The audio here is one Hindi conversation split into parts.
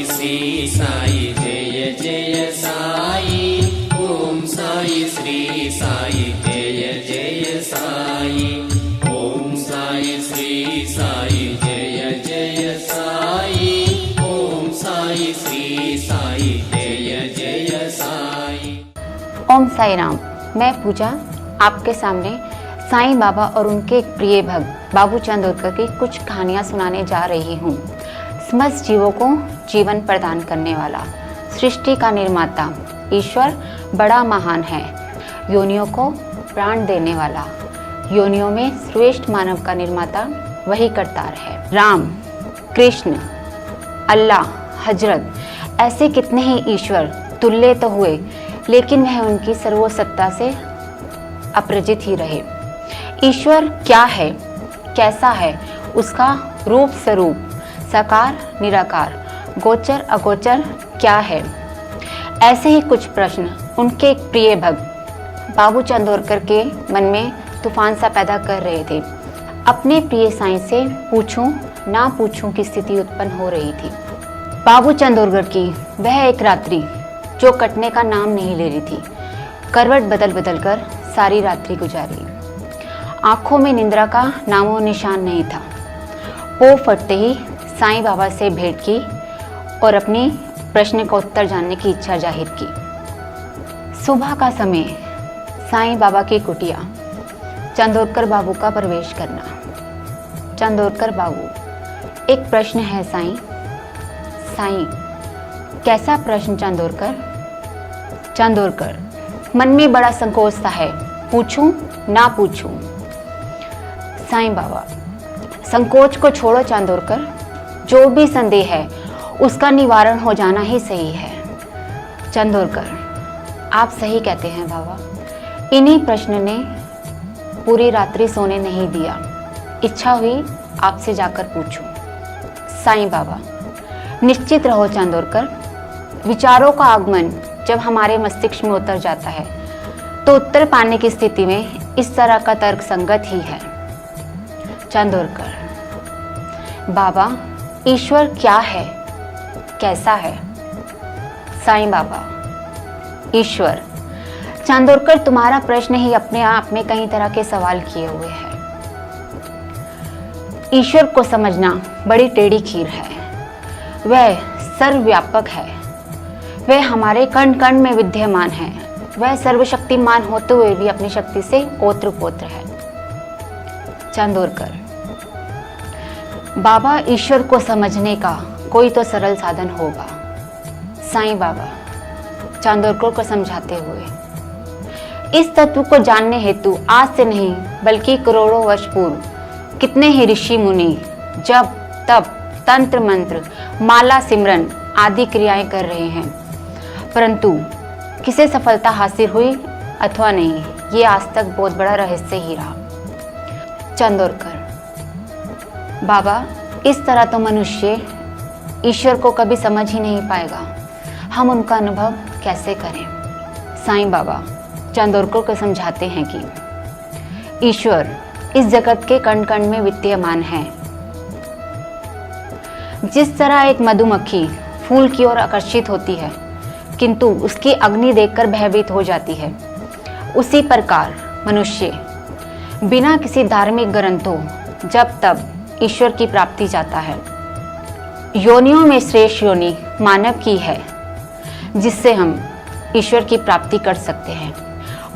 श्री साई जय जय साई। ओम साई श्री साई जय जय साई। ओम साई श्री साई जय जय साई। ओम साई श्री साई जय जय साई। ओम साई राम। मैं पूजा आपके सामने साईं बाबा और उनके एक प्रिय भक्त बाबू चंदोरकर की कुछ कहानियाँ सुनाने जा रही हूँ। समस्त जीवों को जीवन प्रदान करने वाला, सृष्टि का निर्माता ईश्वर बड़ा महान है। योनियों को प्राण देने वाला, योनियों में श्रेष्ठ मानव का निर्माता वही करतार है। राम, कृष्ण, अल्लाह, हजरत, ऐसे कितने ही ईश्वर तुल्य तो हुए, लेकिन वह उनकी सर्वसत्ता से अपरिचित ही रहे। ईश्वर क्या है, कैसा है, उसका रूप स्वरूप, साकार निराकार, गोचर अगोचर क्या है, ऐसे ही कुछ प्रश्न उनके एक प्रिय भक्त बाबू चंदोरकर के मन में तूफान सा पैदा कर रहे थे। अपने प्रिय साईं से पूछूं ना पूछूं की स्थिति उत्पन्न हो रही थी। बाबू चंदोरकर की वह एक रात्रि जो कटने का नाम नहीं ले रही थी, करवट बदल बदल कर सारी रात्रि गुजारी। आंखों में निंद्रा का नामो निशान नहीं था। पो फटते ही साईं बाबा से भेंट की और अपनी प्रश्न का उत्तर जानने की इच्छा जाहिर की। सुबह का समय, साईं बाबा की कुटिया, चंदोरकर बाबू का प्रवेश करना। चंदोरकर बाबू, एक प्रश्न है साईं। साईं, कैसा प्रश्न चंदोरकर? चंदोरकर, मन में बड़ा संकोच सा है, पूछूं ना पूछूं? साईं बाबा, संकोच को छोड़ो चंदोरकर, जो भी संदेह है उसका निवारण हो जाना ही सही है। चंदोरकर, आप सही कहते हैं बाबा। इन्हीं प्रश्न ने पूरी रात्रि सोने नहीं दिया। इच्छा हुई आपसे जाकर पूछूं। साईं बाबा, निश्चित रहो चंदोरकर, विचारों का आगमन जब हमारे मस्तिष्क में उतर जाता है तो उत्तर पाने की स्थिति में इस तरह का तर्क संगत ही है। चंदोरकर, बाबा, ईश्वर क्या है, कैसा है? साईं बाबा, ईश्वर। चंदोरकर, तुम्हारा प्रश्न ही अपने आप में कई तरह के सवाल किए हुए है। ईश्वर को समझना बड़ी टेढ़ी खीर है। वह सर्वव्यापक है, वह हमारे कण कण में विद्यमान है, वह सर्वशक्तिमान होते हुए भी अपनी शक्ति से ओतप्रोत है। चंदोरकर, बाबा, ईश्वर को समझने का कोई तो सरल साधन होगा। साईं बाबा, चंदोरकर को समझाते हुए, इस तत्व को जानने हेतु आज से नहीं बल्कि करोड़ों वर्ष पूर्व कितने ही ऋषि मुनि जप तप तंत्र मंत्र माला सिमरन आदि क्रियाएं कर रहे हैं, परंतु किसे सफलता हासिल हुई अथवा नहीं, ये आज तक बहुत बड़ा रहस्य ही रहा। चंदोरकर, बाबा, इस तरह तो मनुष्य ईश्वर को कभी समझ ही नहीं पाएगा, हम उनका अनुभव कैसे करें? साईं बाबा चंदोरकर को समझाते हैं कि ईश्वर इस जगत के कण कण में विद्यमान है। जिस तरह एक मधुमक्खी फूल की ओर आकर्षित होती है किंतु उसकी अग्नि देखकर भयभीत हो जाती है, उसी प्रकार मनुष्य बिना किसी धार्मिक ग्रंथों जब तब ईश्वर की प्राप्ति चाहता है। योनियों में श्रेष्ठ योनि मानव की है, जिससे हम ईश्वर की प्राप्ति कर सकते हैं।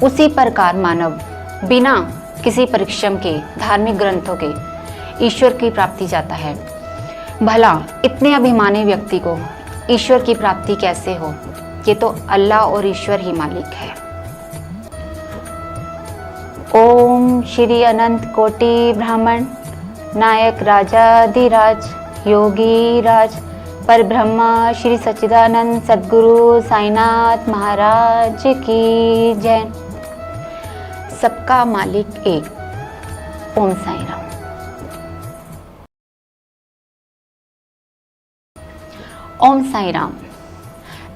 उसी प्रकार मानव बिना किसी परिश्रम के धार्मिक ग्रंथों के ईश्वर की प्राप्ति चाहता है। भला इतने अभिमानी व्यक्ति को ईश्वर की प्राप्ति कैसे हो? ये तो अल्लाह और ईश्वर ही मालिक है। ओम श्री अनंत कोटि ब्राह्मण नायक राजाधिराज योगी राज पर ब्रह्मा श्री सच्चिदानंद सद्गुरु साईनाथ महाराज की जय। सबका मालिक एक। ओम साई राम। ओम साई राम।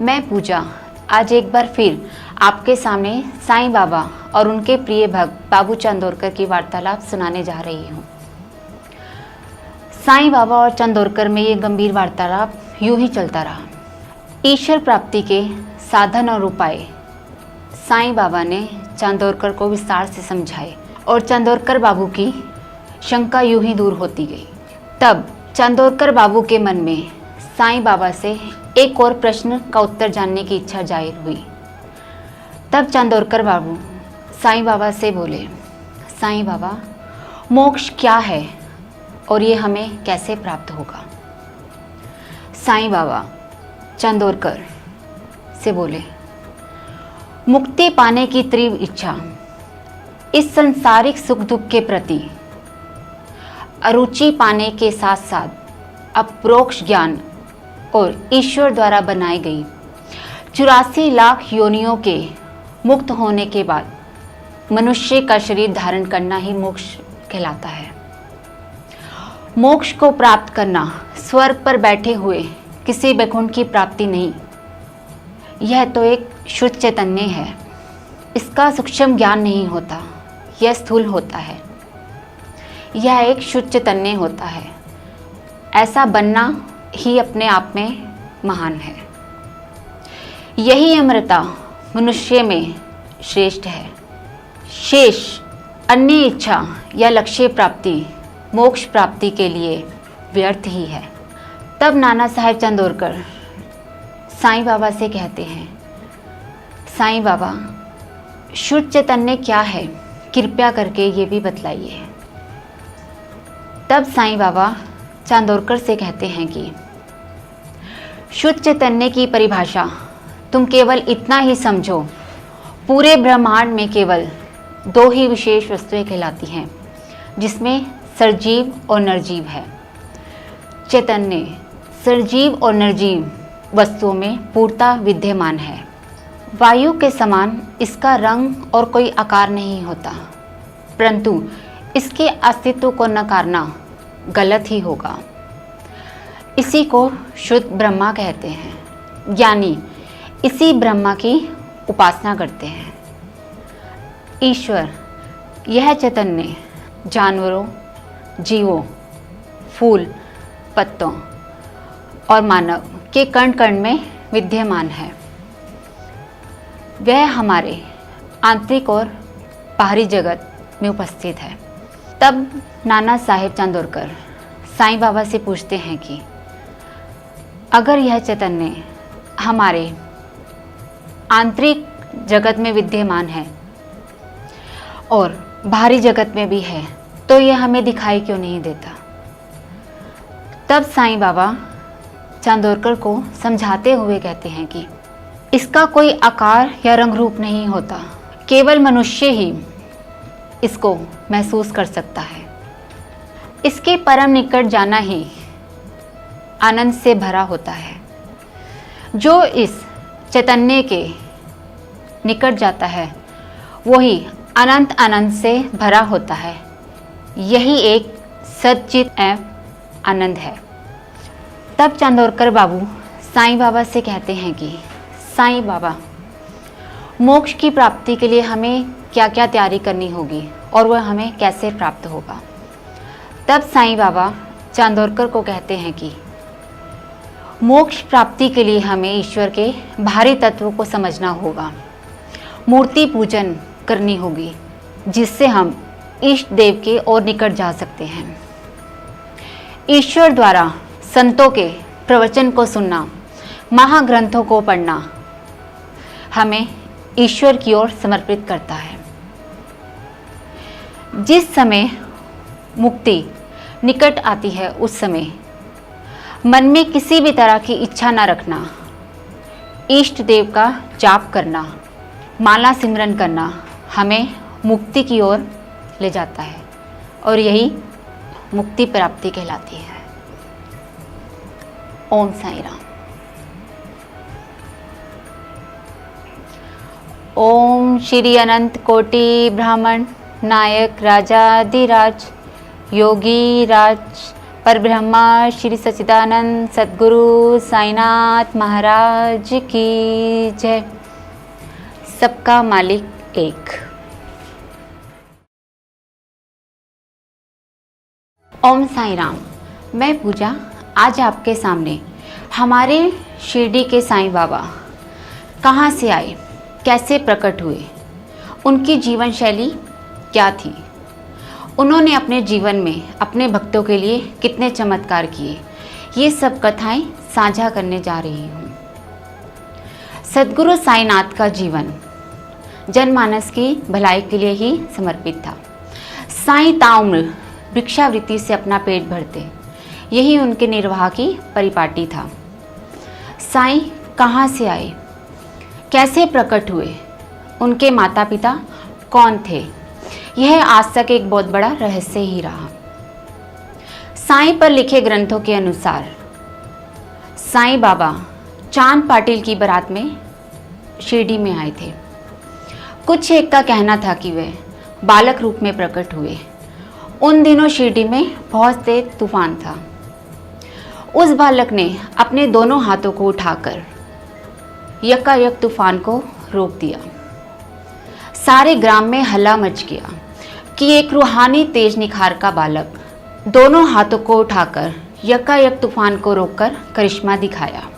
मैं पूजा आज एक बार फिर आपके सामने साईं बाबा और उनके प्रिय भक्त बाबू चंदोरकर की वार्तालाप सुनाने जा रही हूँ। साईं बाबा और चंदोरकर में ये गंभीर वार्तालाप यूं ही चलता रहा। ईश्वर प्राप्ति के साधन और उपाय साईं बाबा ने चांदोरकर को विस्तार से समझाए और चांदोरकर बाबू की शंका यूं ही दूर होती गई। तब चांदोरकर बाबू के मन में साईं बाबा से एक और प्रश्न का उत्तर जानने की इच्छा जाहिर हुई। तब चांदोरकर बाबू साईं बाबा से बोले, साईं बाबा, मोक्ष क्या है और ये हमें कैसे प्राप्त होगा? साईं बाबा चांदोरकर से बोले, मुक्ति पाने की तीव्र इच्छा इस सांसारिक सुख दुख के प्रति अरुचि पाने के साथ साथ अपरोक्ष ज्ञान और ईश्वर द्वारा बनाई गई 84 लाख योनियों के मुक्त होने के बाद मनुष्य का शरीर धारण करना ही मोक्ष कहलाता है। मोक्ष को प्राप्त करना स्वर्ग पर बैठे हुए किसी वैकुंठ की प्राप्ति नहीं, यह तो एक शुद्ध चैतन्य है। इसका सूक्ष्म ज्ञान नहीं होता, यह स्थूल होता है। यह एक शुद्ध चैतन्य होता है। ऐसा बनना ही अपने आप में महान है। यही अमरता मनुष्य में श्रेष्ठ है। शेष अन्य इच्छा या लक्ष्य प्राप्ति मोक्ष प्राप्ति के लिए व्यर्थ ही है। तब नाना साहेब चांदोरकर साईं बाबा से कहते हैं, साईं बाबा, शुद्ध चैतन्य क्या है, कृपया करके ये भी बतलाइए। तब साईं बाबा चांदोरकर से कहते हैं कि शुद्ध चैतन्य की परिभाषा तुम केवल इतना ही समझो, पूरे ब्रह्मांड में केवल 2 ही विशेष वस्तुएं कहलाती हैं, जिसमें सजीव और निर्जीव है। चैतन्य सजीव और निर्जीव वस्तुओं में पूर्णतः विद्यमान है। वायु के समान इसका रंग और कोई आकार नहीं होता, परंतु इसके अस्तित्व को नकारना गलत ही होगा। इसी को शुद्ध ब्रह्मा कहते हैं, यानी इसी ब्रह्मा की उपासना करते हैं। ईश्वर यह चैतन्य जानवरों, जीवों, फूल, पत्तों और मानव के कण कण में विद्यमान है। वह हमारे आंतरिक और बाहरी जगत में उपस्थित है। तब नाना साहेब चांदोरकर साईं बाबा से पूछते हैं कि अगर यह चैतन्य हमारे आंतरिक जगत में विद्यमान है और बाहरी जगत में भी है, तो यह हमें दिखाई क्यों नहीं देता? तब साईं बाबा चांदोरकर को समझाते हुए कहते हैं कि इसका कोई आकार या रंग रूप नहीं होता, केवल मनुष्य ही इसको महसूस कर सकता है। इसके परम निकट जाना ही आनंद से भरा होता है। जो इस चैतन्य के निकट जाता है वही अनंत आनंद से भरा होता है। यही एक सच्चित एवं आनंद है। तब चांदोरकर बाबू साईं बाबा से कहते हैं कि साईं बाबा, मोक्ष की प्राप्ति के लिए हमें क्या क्या तैयारी करनी होगी और वह हमें कैसे प्राप्त होगा? तब साईं बाबा चांदोरकर को कहते हैं कि मोक्ष प्राप्ति के लिए हमें ईश्वर के बाहरी तत्वों को समझना होगा, मूर्ति पूजन करनी होगी, जिससे हम इष्ट देव के और निकट जा सकते हैं। ईश्वर द्वारा संतों के प्रवचन को सुनना, महाग्रंथों को पढ़ना हमें ईश्वर की ओर समर्पित करता है। जिस समय मुक्ति निकट आती है उस समय मन में किसी भी तरह की इच्छा न रखना, इष्ट देव का जाप करना, माला सिमरन करना हमें मुक्ति की ओर ले जाता है और यही मुक्ति प्राप्ति कहलाती है। ओम साईं राम। ओम श्री अनंत कोटि ब्राह्मण नायक राजाधिराज योगी राज परब्रह्मा श्री सच्चिदानंद सद्गुरु साईनाथ महाराज की जय। सबका मालिक एक। ओम साईं राम। मैं पूजा आज आपके सामने हमारे शिरडी के साईं बाबा कहाँ से आए, कैसे प्रकट हुए, उनकी जीवन शैली क्या थी, उन्होंने अपने जीवन में अपने भक्तों के लिए कितने चमत्कार किए, ये सब कथाएं साझा करने जा रही हूँ। सद्गुरु साईनाथ का जीवन जनमानस की भलाई के लिए ही समर्पित था। साईं ताउम्र भिक्षावृत्ति से अपना पेट भरते, यही उनके निर्वाह की परिपाटी था। साईं कहाँ से आए, कैसे प्रकट हुए, उनके माता पिता कौन थे, यह आज तक एक बहुत बड़ा रहस्य ही रहा। साईं पर लिखे ग्रंथों के अनुसार साईं बाबा चांद पाटिल की बारात में शिरडी में आए थे। कुछ एक का कहना था कि वे बालक रूप में प्रकट हुए। उन दिनों शिरडी में बहुत तेज तूफान था। उस बालक ने अपने दोनों हाथों को उठाकर यकायक तूफान को रोक दिया। सारे ग्राम में हल्ला मच गया कि एक रूहानी तेज निखार का बालक दोनों हाथों को उठाकर यकायक तूफान को रोककर करिश्मा दिखाया।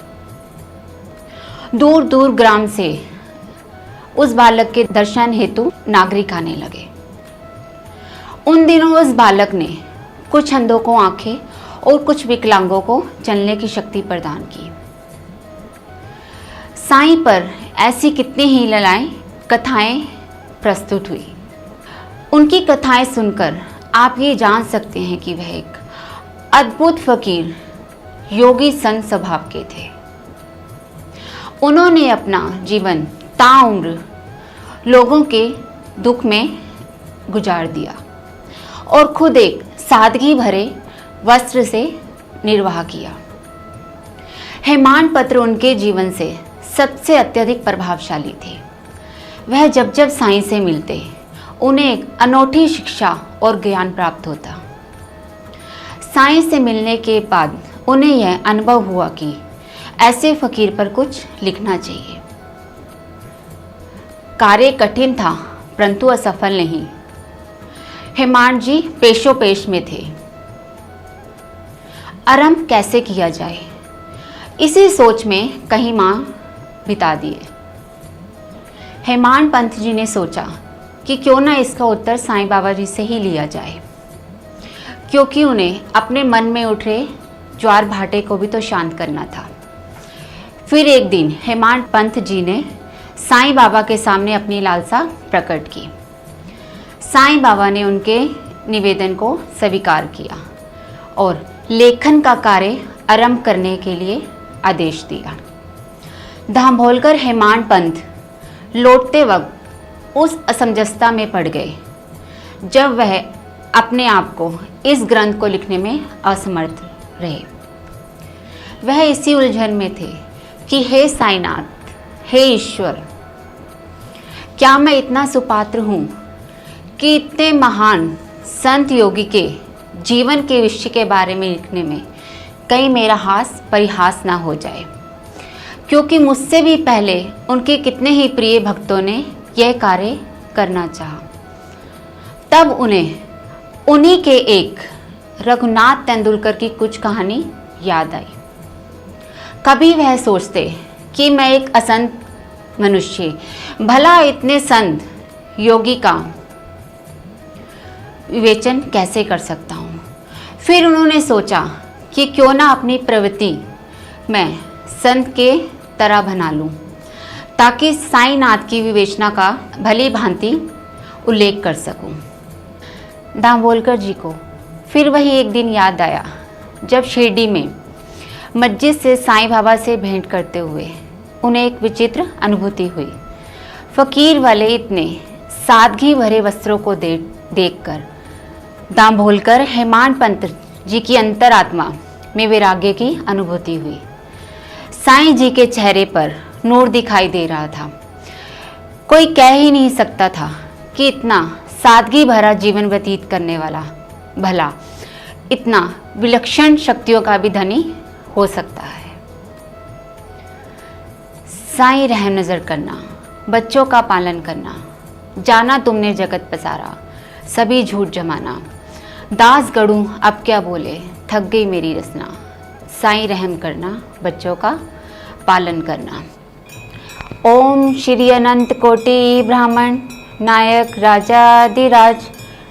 दूर दूर ग्राम से उस बालक के दर्शन हेतु नागरिक आने लगे। उन दिनों उस बालक ने कुछ अंधों को आंखें और कुछ विकलांगों को चलने की शक्ति प्रदान की। साईं पर ऐसी कितनी ही लीलाएं कथाएं प्रस्तुत हुई। उनकी कथाएं सुनकर आप ये जान सकते हैं कि वह एक अद्भुत फकीर योगी संत स्वभाव के थे। उन्होंने अपना जीवन ताउम्र लोगों के दुख में गुजार दिया और खुद एक सादगी भरे वस्त्र से निर्वाह किया। हेमान पत्र उनके जीवन से सबसे अत्यधिक प्रभावशाली थे। वह जब जब साईं से मिलते उन्हें एक अनोखी शिक्षा और ज्ञान प्राप्त होता। साईं से मिलने के बाद उन्हें यह अनुभव हुआ कि ऐसे फकीर पर कुछ लिखना चाहिए। कार्य कठिन था परंतु असफल नहीं। हेमान जी पेशो पेश में थे। आरंभ कैसे किया जाए, इसी सोच में कहीं माह बिता दिए। हेमान पंत जी ने सोचा कि क्यों ना इसका उत्तर साईं बाबा जी से ही लिया जाए, क्योंकि उन्हें अपने मन में उठ रहे ज्वार भाटे को भी तो शांत करना था। फिर एक दिन हेमान पंत जी ने साईं बाबा के सामने अपनी लालसा प्रकट की। साईं बाबा ने उनके निवेदन को स्वीकार किया और लेखन का कार्य आरंभ करने के लिए आदेश दिया। दाभोलकर हेमान पंत लौटते वक्त उस असमंजसता में पड़ गए जब वह अपने आप को इस ग्रंथ को लिखने में असमर्थ रहे। वह इसी उलझन में थे कि हे साईनाथ, हे ईश्वर, क्या मैं इतना सुपात्र हूँ कि इतने महान संत योगी के जीवन के विषय के बारे में लिखने में कहीं मेरा हास परिहास ना हो जाए, क्योंकि मुझसे भी पहले उनके कितने ही प्रिय भक्तों ने यह कार्य करना चाहा। तब उन्हें उन्हीं के एक रघुनाथ तेंदुलकर की कुछ कहानी याद आई। कभी वह सोचते कि मैं एक असंत मनुष्य भला इतने संत योगी का विवेचन कैसे कर सकता हूँ। फिर उन्होंने सोचा कि क्यों ना अपनी प्रवृत्ति मैं संत के तरह बना लूँ, ताकि साईनाथ की विवेचना का भली भांति उल्लेख कर सकूं। दाभोलकर जी को फिर वही एक दिन याद आया जब शिरडी में मस्जिद से साईं बाबा से भेंट करते हुए उन्हें एक विचित्र अनुभूति हुई। फकीर वाले इतने सादगी भरे वस्त्रों को देखकर दाभोलकर हेमान पंत जी की अंतरात्मा में वैराग्य की अनुभूति हुई। साईं जी के चेहरे पर नूर दिखाई दे रहा था। कोई कह ही नहीं सकता था कि इतना सादगी भरा जीवन व्यतीत करने वाला भला इतना विलक्षण शक्तियों का भी धनी हो सकता है। साईं रहम नजर करना, बच्चों का पालन करना, जाना तुमने जगत पसारा, सभी झूठ जमाना, दास गढ़ूं अब क्या बोले, थक गई मेरी रसना। साईं रहम करना, बच्चों का पालन करना। ओम श्री अनंत कोटि ब्राह्मण नायक राजाधिराज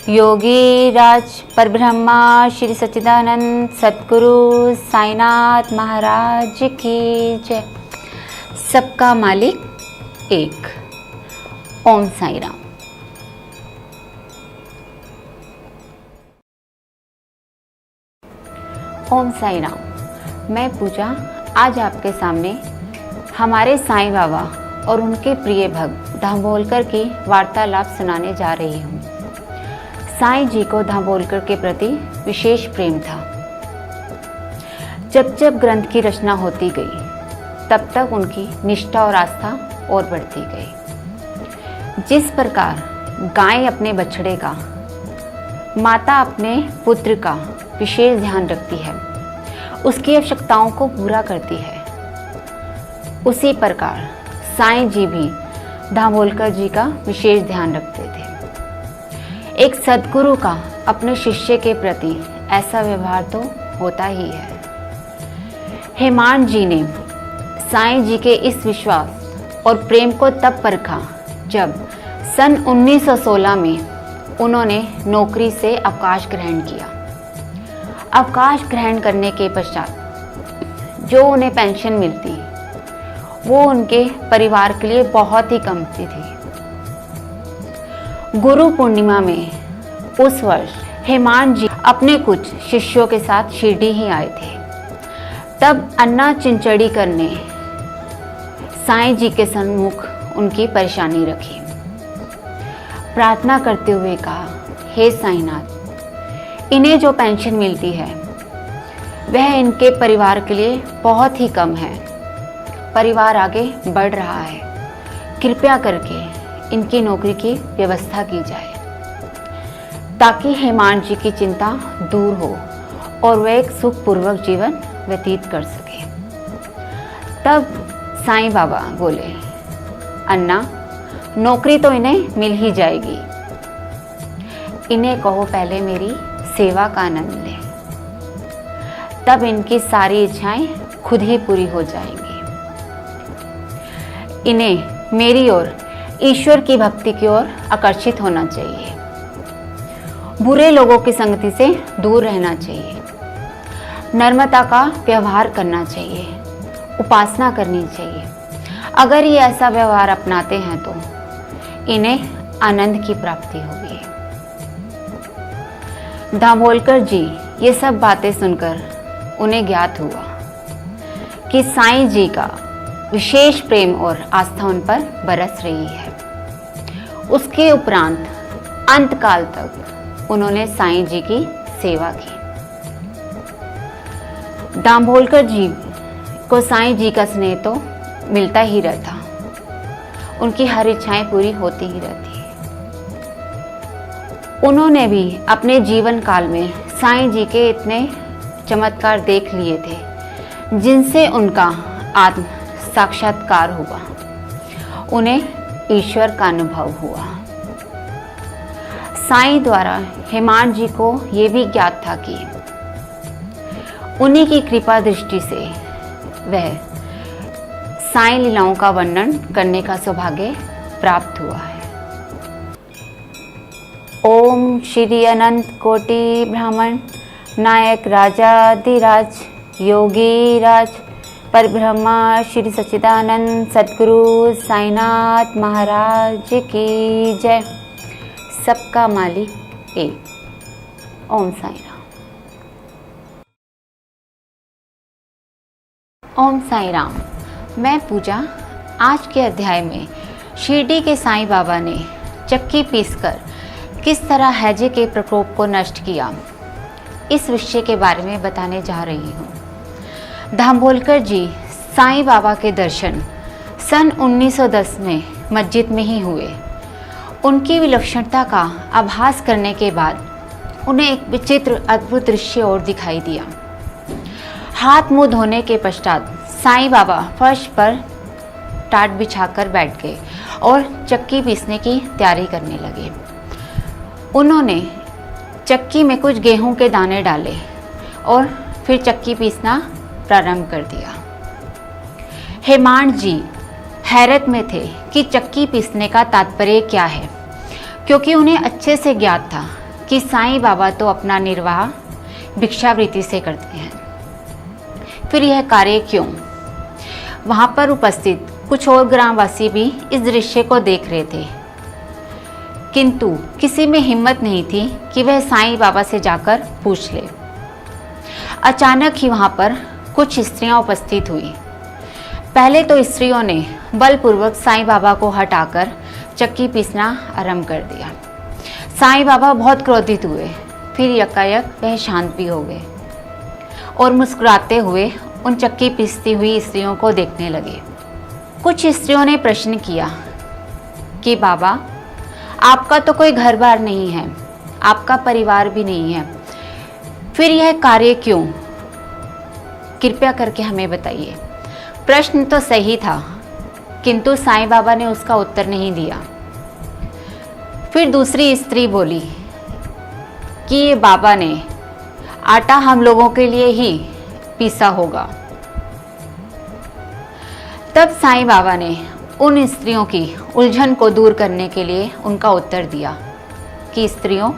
योगी राज परब्रह्मा श्री सच्चिदानंद सतगुरु साईनाथ महाराज की जय। सबका मालिक एक। ओम साई राम। ओम साई राम। मैं पूजा आज आपके सामने हमारे साईं बाबा और उनके प्रिय भक्त दामोलकर की वार्तालाप सुनाने जा रही हूँ। साईं जी को दामोलकर के प्रति विशेष प्रेम था। जब जब ग्रंथ की रचना होती गई तब तक उनकी निष्ठा और आस्था और बढ़ती गई। जिस प्रकार गाय अपने बछड़े का, माता अपने पुत्र का विशेष ध्यान रखती है, उसकी आवश्यकताओं को पूरा करती है, उसी प्रकार साईं जी भी दामोलकर जी का विशेष ध्यान रखते थे। एक सद्गुरु का अपने शिष्य के प्रति ऐसा व्यवहार तो होता ही है। हेमान जी ने साईं जी के इस विश्वास और प्रेम को तब परखा जब सन 1916 में उन्होंने नौकरी से अवकाश ग्रहण किया। अवकाश ग्रहण करने के पश्चात जो उन्हें पेंशन मिलती वो उनके परिवार के लिए बहुत ही कम थी। गुरु पूर्णिमा में उस वर्ष हेमान जी अपने कुछ शिष्यों के साथ शिरडी ही आए थे। तब अन्ना चिंचड़ीकर ने साईं जी के सम्मुख उनकी परेशानी रखी। प्रार्थना करते हुए कहा, हे साईनाथ, इन्हें जो पेंशन मिलती है वह इनके परिवार के लिए बहुत ही कम है। परिवार आगे बढ़ रहा है, कृपया करके इनकी नौकरी की व्यवस्था की जाए ताकि हेमान जी की चिंता दूर हो और वे एक सुखपूर्वक जीवन व्यतीत कर सके। तब साईं बाबा बोले, अन्ना, नौकरी तो इन्हें मिल ही जाएगी, इन्हें कहो पहले मेरी सेवा का आनंद ले, तब इनकी सारी इच्छाएं खुद ही पूरी हो जाएंगी। इन्हें मेरी ओर ईश्वर की भक्ति की ओर आकर्षित होना चाहिए, बुरे लोगों की संगति से दूर रहना चाहिए, नम्रता का व्यवहार करना चाहिए, उपासना करनी चाहिए। अगर ये ऐसा व्यवहार अपनाते हैं तो इन्हें आनंद की प्राप्ति होगी। दामोलकर जी ये सब बातें सुनकर उन्हें ज्ञात हुआ कि साईं जी का विशेष प्रेम और आस्था उन पर बरस रही है। उसके उपरांत अंतकाल तक उन्होंने साईं जी की सेवा की। दामोलकर जी को साईं जी का स्नेह तो मिलता ही रहता, उनकी हर इच्छाएं पूरी होती ही रहती। उन्होंने भी अपने जीवन काल में साईं जी के इतने चमत्कार देख लिए थे जिनसे उनका आत्म साक्षात्कार हुआ, उन्हें ईश्वर का अनुभव हुआ। साईं द्वारा हेमान जी को ये भी ज्ञात था कि उन्हीं की कृपा दृष्टि से वह साईं लीलाओं का वर्णन करने का सौभाग्य प्राप्त हुआ है। ओम श्री अनंत कोटि ब्राह्मण नायक राजाधिराज योगी राज परब्रह्मा श्री सच्चिदानंद सतगुरु साईनाथ महाराज की जय। सबका मालिक एक। ओम साई राम। ओम साई राम। मैं पूजा आज के अध्याय में शिरडी के साईं बाबा ने चक्की पीसकर किस तरह हैजे के प्रकोप को नष्ट किया, इस विषय के बारे में बताने जा रही हूँ। दामोलकर जी साईं बाबा के दर्शन सन 1910 में मस्जिद में ही हुए। उनकी विलक्षणता का आभास करने के बाद उन्हें एक विचित्र अद्भुत दृश्य और दिखाई दिया। हाथ मुंह धोने के पश्चात साईं बाबा फर्श पर टाट बिछाकर बैठ गए और चक्की पीसने की तैयारी करने लगे। उन्होंने चक्की में कुछ गेहूं के दाने डाले और फिर चक्की पीसना प्रारंभ कर दिया। हेमांड जी हैरत में थे कि चक्की पीसने का तात्पर्य क्या है, क्योंकि उन्हें अच्छे से ज्ञात था कि साईं बाबा तो अपना निर्वाह भिक्षावृत्ति से करते हैं। फिर यह कार्य क्यों? वहां पर उपस्थित कुछ और ग्रामवासी भी इस दृश्य को देख रहे थे, किंतु किसी में हिम्मत नहीं थी कि वह साईं बाबा से जाकर पूछ ले। अचानक ही वहां पर कुछ स्त्रियां उपस्थित हुई। पहले तो स्त्रियों ने बलपूर्वक साईं बाबा को हटाकर चक्की पीसना आरंभ कर दिया। साईं बाबा बहुत क्रोधित हुए, फिर यकायक वह शांत भी हो गए और मुस्कुराते हुए उन चक्की पीसती हुई स्त्रियों को देखने लगे। कुछ स्त्रियों ने प्रश्न किया कि बाबा, आपका तो कोई घर बार नहीं है, आपका परिवार भी नहीं है, फिर यह कार्य क्यों? कृपया करके हमें बताइए। प्रश्न तो सही था, किंतु साईं बाबा ने उसका उत्तर नहीं दिया। फिर दूसरी स्त्री बोली कि ये बाबा ने आटा हम लोगों के लिए ही पीसा होगा। तब साईं बाबा ने उन स्त्रियों की उलझन को दूर करने के लिए उनका उत्तर दिया कि स्त्रियों,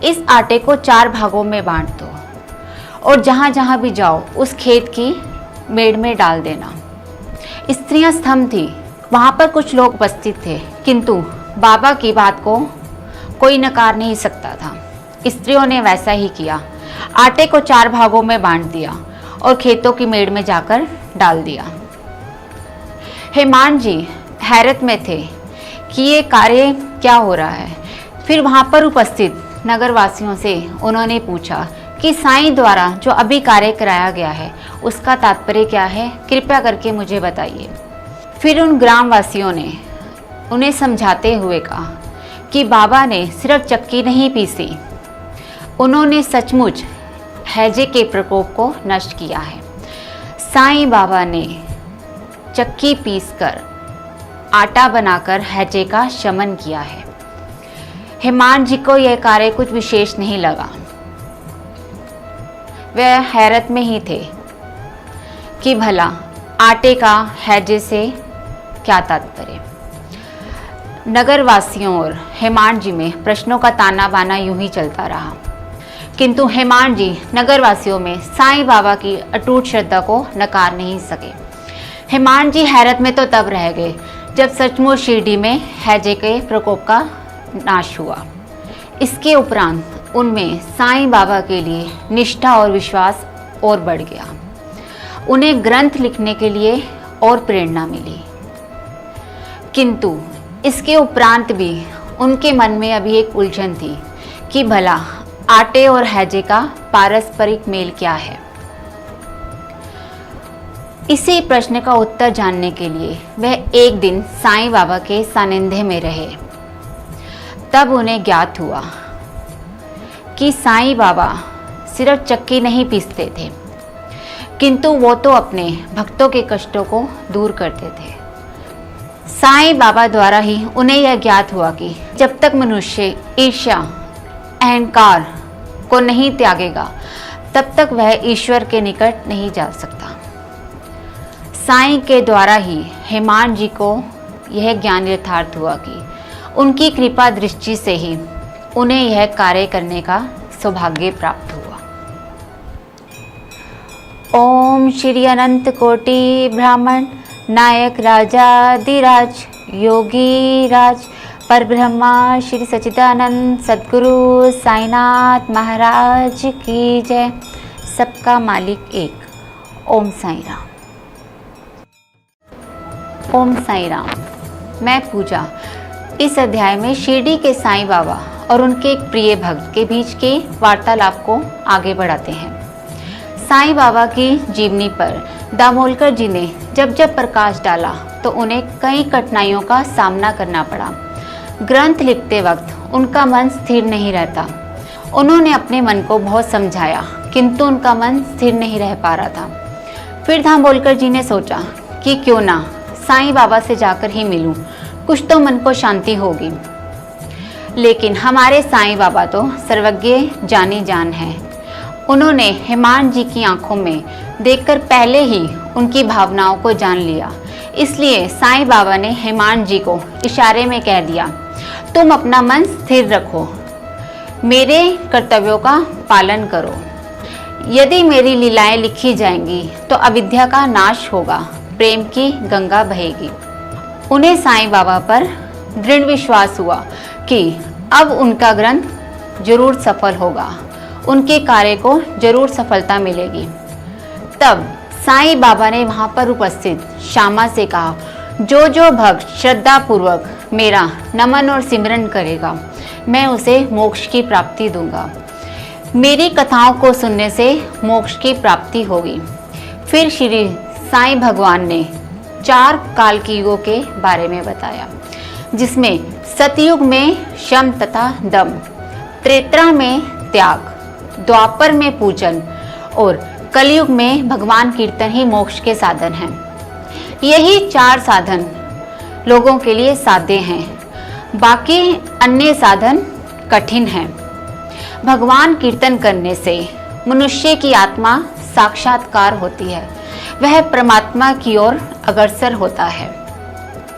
इस आटे को 4 भागों में बांट दो और जहां जहां भी जाओ उस खेत की मेड़ में डाल देना। स्त्रियां स्तंभ थी। वहां पर कुछ लोग उपस्थित थे, किंतु बाबा की बात को कोई नकार नहीं सकता था। स्त्रियों ने वैसा ही किया। आटे को 4 भागों में बांट दिया और खेतों की मेड़ में जाकर डाल दिया। हेमांड जी हैरत में थे कि ये कार्य क्या हो रहा है। फिर वहां पर उपस्थित नगरवासियों से उन्होंने पूछा कि साईं द्वारा जो अभी कार्य कराया गया है उसका तात्पर्य क्या है, कृपया करके मुझे बताइए। फिर उन ग्रामवासियों ने उन्हें समझाते हुए कहा कि बाबा ने सिर्फ चक्की नहीं पीसी, उन्होंने सचमुच हैजे के प्रकोप को नष्ट किया है। साईं बाबा ने चक्की पीसकर आटा बनाकर हैजे का शमन किया है। हेमांड जी को यह कार्य कुछ विशेष नहीं लगा। वह हैरत में ही थे कि भला आटे का हैजे से क्या तात्पर्य। नगरवासियों और हेमांड जी में प्रश्नों का ताना बाना यूं ही चलता रहा, किंतु हेमांड जी नगरवासियों में साईं बाबा की अटूट श्रद्धा को नकार नहीं सके। हेमांड जी हैरत में तो तब रह गए जब सचमुच शिरडी में हैजे के प्रकोप का नाश हुआ। इसके उपरांत उनमें साईं बाबा के लिए निष्ठा और विश्वास और बढ़ गया। उन्हें ग्रंथ लिखने के लिए और प्रेरणा मिली, किंतु इसके उपरांत भी उनके मन में अभी एक उलझन थी कि भला आटे और हैजे का पारस्परिक मेल क्या है। इसी प्रश्न का उत्तर जानने के लिए वह एक दिन साईं बाबा के सानिध्य में रहे। तब उन्हें ज्ञात हुआ कि साईं बाबा सिर्फ चक्की नहीं पीसते थे, किंतु वो तो अपने भक्तों के कष्टों को दूर करते थे। साईं बाबा द्वारा ही उन्हें यह ज्ञात हुआ कि जब तक मनुष्य ईर्ष्या अहंकार को नहीं त्यागेगा तब तक वह ईश्वर के निकट नहीं जा सकता। साईं के द्वारा ही हेमांड जी को यह ज्ञान यथार्थ हुआ कि उनकी कृपा दृष्टि से ही उन्हें यह कार्य करने का सौभाग्य प्राप्त हुआ। ओम श्री अनंत कोटि ब्राह्मण नायक राजाधिराज योगी राज परब्रह्मा श्री सच्चिदानंद सद्गुरु साईनाथ महाराज की जय। सबका मालिक एक। ओम साई राम। ओम साई राम। मैं पूजा इस अध्याय में शिरडी के साईं बाबा और उनके एक प्रिय भक्त के बीच के वार्तालाप को आगे बढ़ाते हैं। साईं बाबा की जीवनी पर दामोलकर जी ने जब जब प्रकाश डाला तो उन्हें कई कठिनाइयों का सामना करना पड़ा। ग्रंथ लिखते वक्त उनका मन स्थिर नहीं रहता। उन्होंने अपने मन को बहुत समझाया, किंतु उनका मन स्थिर नहीं रह पा रहा था। फिर दामोलकर जी ने सोचा कि क्यों ना साईं बाबा से जाकर ही मिलूं, कुछ तो मन को शांति होगी। लेकिन हमारे साईं बाबा तो सर्वज्ञ जानी जान है। उन्होंने हेमांत जी की आंखों में देखकर पहले ही उनकी भावनाओं को जान लिया। इसलिए साईं बाबा ने हेमांत जी को इशारे में कह दिया, तुम अपना मन स्थिर रखो, मेरे कर्तव्यों का पालन करो। यदि मेरी लीलाएं लिखी जाएंगी तो अविद्या का नाश होगा, प्रेम की गंगा बहेगी। उन्हें साईं बाबा पर दृढ़ विश्वास हुआ कि अब उनका ग्रंथ जरूर सफल होगा, उनके कार्य को जरूर सफलता मिलेगी। तब साईं बाबा ने वहां पर उपस्थित श्यामा से कहा, जो जो भक्त श्रद्धा पूर्वक मेरा नमन और सिमरन करेगा, मैं उसे मोक्ष की प्राप्ति दूंगा। मेरी कथाओं को सुनने से मोक्ष की प्राप्ति होगी। फिर श्री साईं भगवान ने 4 काल की युगों के बारे में बताया, जिसमें सतयुग में शम तथा दम, त्रेता में त्याग, द्वापर में पूजन और कलयुग में भगवान कीर्तन ही मोक्ष के साधन हैं। यही 4 साधन लोगों के लिए साध्य हैं, बाकी अन्य साधन कठिन हैं। भगवान कीर्तन करने से मनुष्य की आत्मा साक्षात्कार होती है, वह परमात्मा की ओर अग्रसर होता है।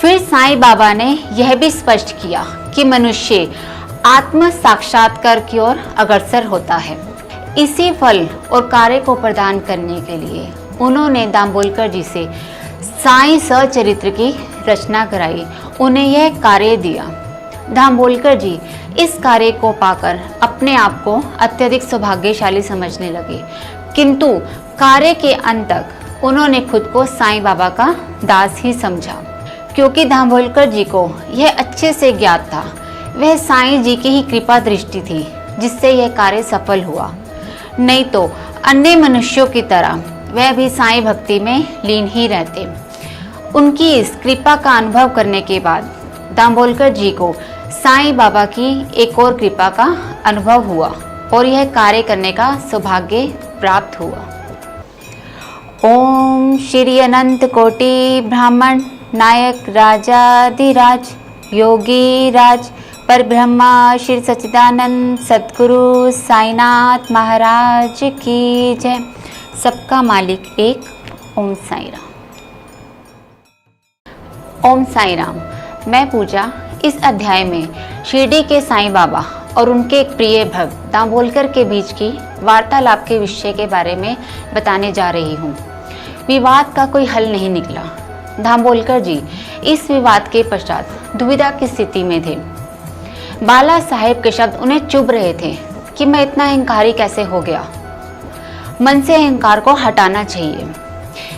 फिर साईं बाबा ने यह भी स्पष्ट किया कि मनुष्य आत्म साक्षात्कार की ओर अग्रसर होता है। इसी फल और कार्य को प्रदान करने के लिए उन्होंने दामोदर जी से साईं सचरित्र की रचना कराई, उन्हें यह कार्य दिया। दामोदर जी इस कार्य को पाकर अपने आप को अत्यधिक सौभाग्यशाली समझने लगे, किंतु कार्य के अंत तक उन्होंने खुद को साईं बाबा का दास ही समझा, क्योंकि दामोदर जी को यह अच्छे से ज्ञात था, वह साईं जी की ही कृपा दृष्टि थी जिससे यह कार्य सफल हुआ। नहीं तो अन्य मनुष्यों की तरह वह भी साईं भक्ति में लीन ही रहते। उनकी इस कृपा का अनुभव करने के बाद दामोदर जी को साईं बाबा की एक और कृपा का अनुभव हुआ और यह कार्य करने का सौभाग्य प्राप्त हुआ। ओम श्री अनंत कोटि ब्राह्मण नायक राजाधिराज योगी राज पर ब्रह्मा श्री सच्चिदानंद सद्गुरु साईनाथ महाराज की जय। सबका मालिक एक। ओम साई राम। ओम साई राम। मैं पूजा इस अध्याय में शिरडी के साईं बाबा और उनके एक प्रिय भक्त दामोदर के बीच की वार्तालाप के विषय के बारे में बताने जा रही हूँ। विवाद का कोई हल नहीं निकला। दामोदर जी इस विवाद के पश्चात दुविधा की स्थिति में थे। बाला साहेब के शब्द उन्हें चुभ रहे थे कि मैं इतना अहंकारी कैसे हो गया, मन से अहंकार को हटाना चाहिए।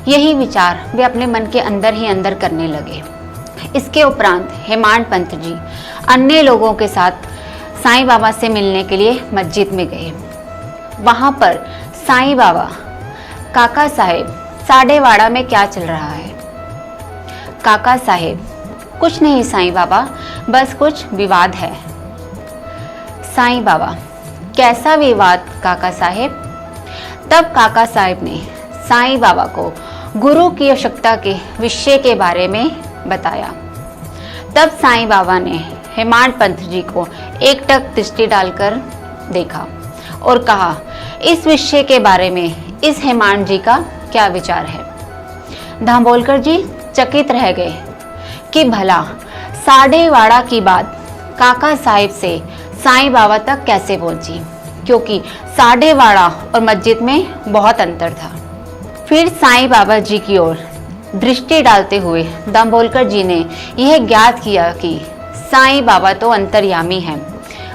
यही विचार वे अपने मन के अंदर ही अंदर करने लगे। इसके उपरांत हेमांत पंत जी अन्य लोगों के साथ साईं बाबा से मिलने के लिए मस्जिद में गए। वहां पर साईं बाबा, काका साहेब, साडेवाड़ा में क्या चल रहा है? काका साहेब, कुछ नहीं साईं बाबा, बस कुछ विवाद है। साईं बाबा, कैसा विवाद काका साहेब? तब काका साहेब ने साईं बाबा को गुरु की आवश्यकता के विषय के बारे में बताया। तब साईं बाबा ने हेमांत पंत जी को एकटक दृष्टि डालकर देखा और कहा, इस विषय के बारे में इस हेमांत जी का क्या विचार है? दामोदर जी चकित रह गए कि भला साडेवाड़ा की बात काका साहिब से साईं बाबा तक कैसे पहुंची, क्योंकि साडेवाड़ा और मस्जिद में बहुत अंतर था। फिर साईं बाबा जी की ओर दृष्टि डालते हुए दामोदर जी ने यह ज्ञात किया कि साईं बाबा तो अंतर्यामी हैं,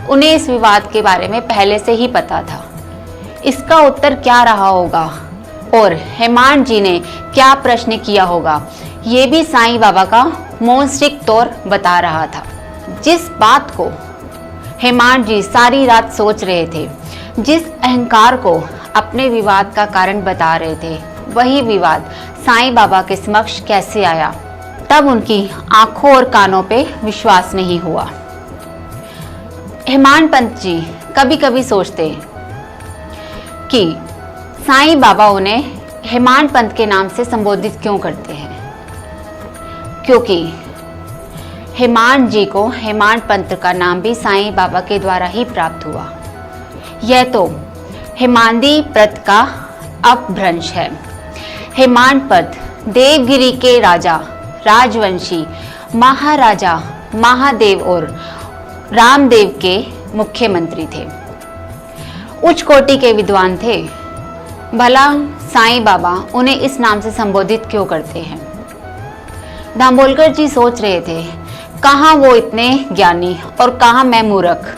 उन्हें इस विवाद के बारे में पहले से ही पता था। इसका उत्तर क्या रहा होगा और हेमांत जी ने क्या प्रश्न किया होगा, ये भी साईं बाबा का मौसिक तौर बता रहा था। जिस बात को हेमांत जी सारी रात सोच रहे थे, जिस अहंकार को अपने विवाद का कारण बता रहे थे, वही विवाद साईं बाबा के समक्ष कैसे आया? तब उनकी आंखों और कानों पे विश्वास नहीं हुआ। हेमांत पंत जी कभी कभी सोचते कि साईं बाबा उन्हें हेमांत पंत के नाम से संबोधित क्यों करते हैं, क्योंकि हेमांत जी को हेमांत पंत का नाम भी साईं बाबा के द्वारा ही प्राप्त हुआ। यह तो हेमांदी प्रत का अपभ्रंश है। हेमांडपद देवगिरी के राजा राजवंशी महाराजा महादेव और रामदेव के मुख्यमंत्री थे। उच्च कोटि के विद्वान थे। भला साईं बाबा उन्हें इस नाम से संबोधित क्यों करते हैं? दामोलकर जी सोच रहे थे, कहाँ वो इतने ज्ञानी और कहाँ मैं मूर्ख,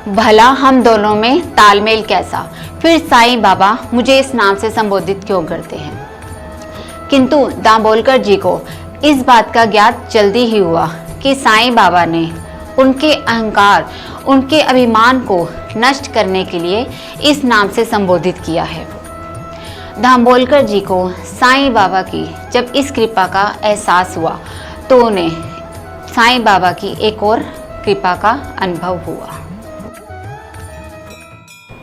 भला हम दोनों में तालमेल कैसा, फिर साईं बाबा मुझे इस नाम से संबोधित क्यों करते हैं? किंतु दामोलकर जी को इस बात का ज्ञात जल्दी ही हुआ कि साईं बाबा ने उनके अहंकार, उनके अभिमान को नष्ट करने के लिए इस नाम से संबोधित किया है। दामोलकर जी को साईं बाबा की जब इस कृपा का एहसास हुआ तो उन्हें साईं बाबा की एक और कृपा का अनुभव हुआ।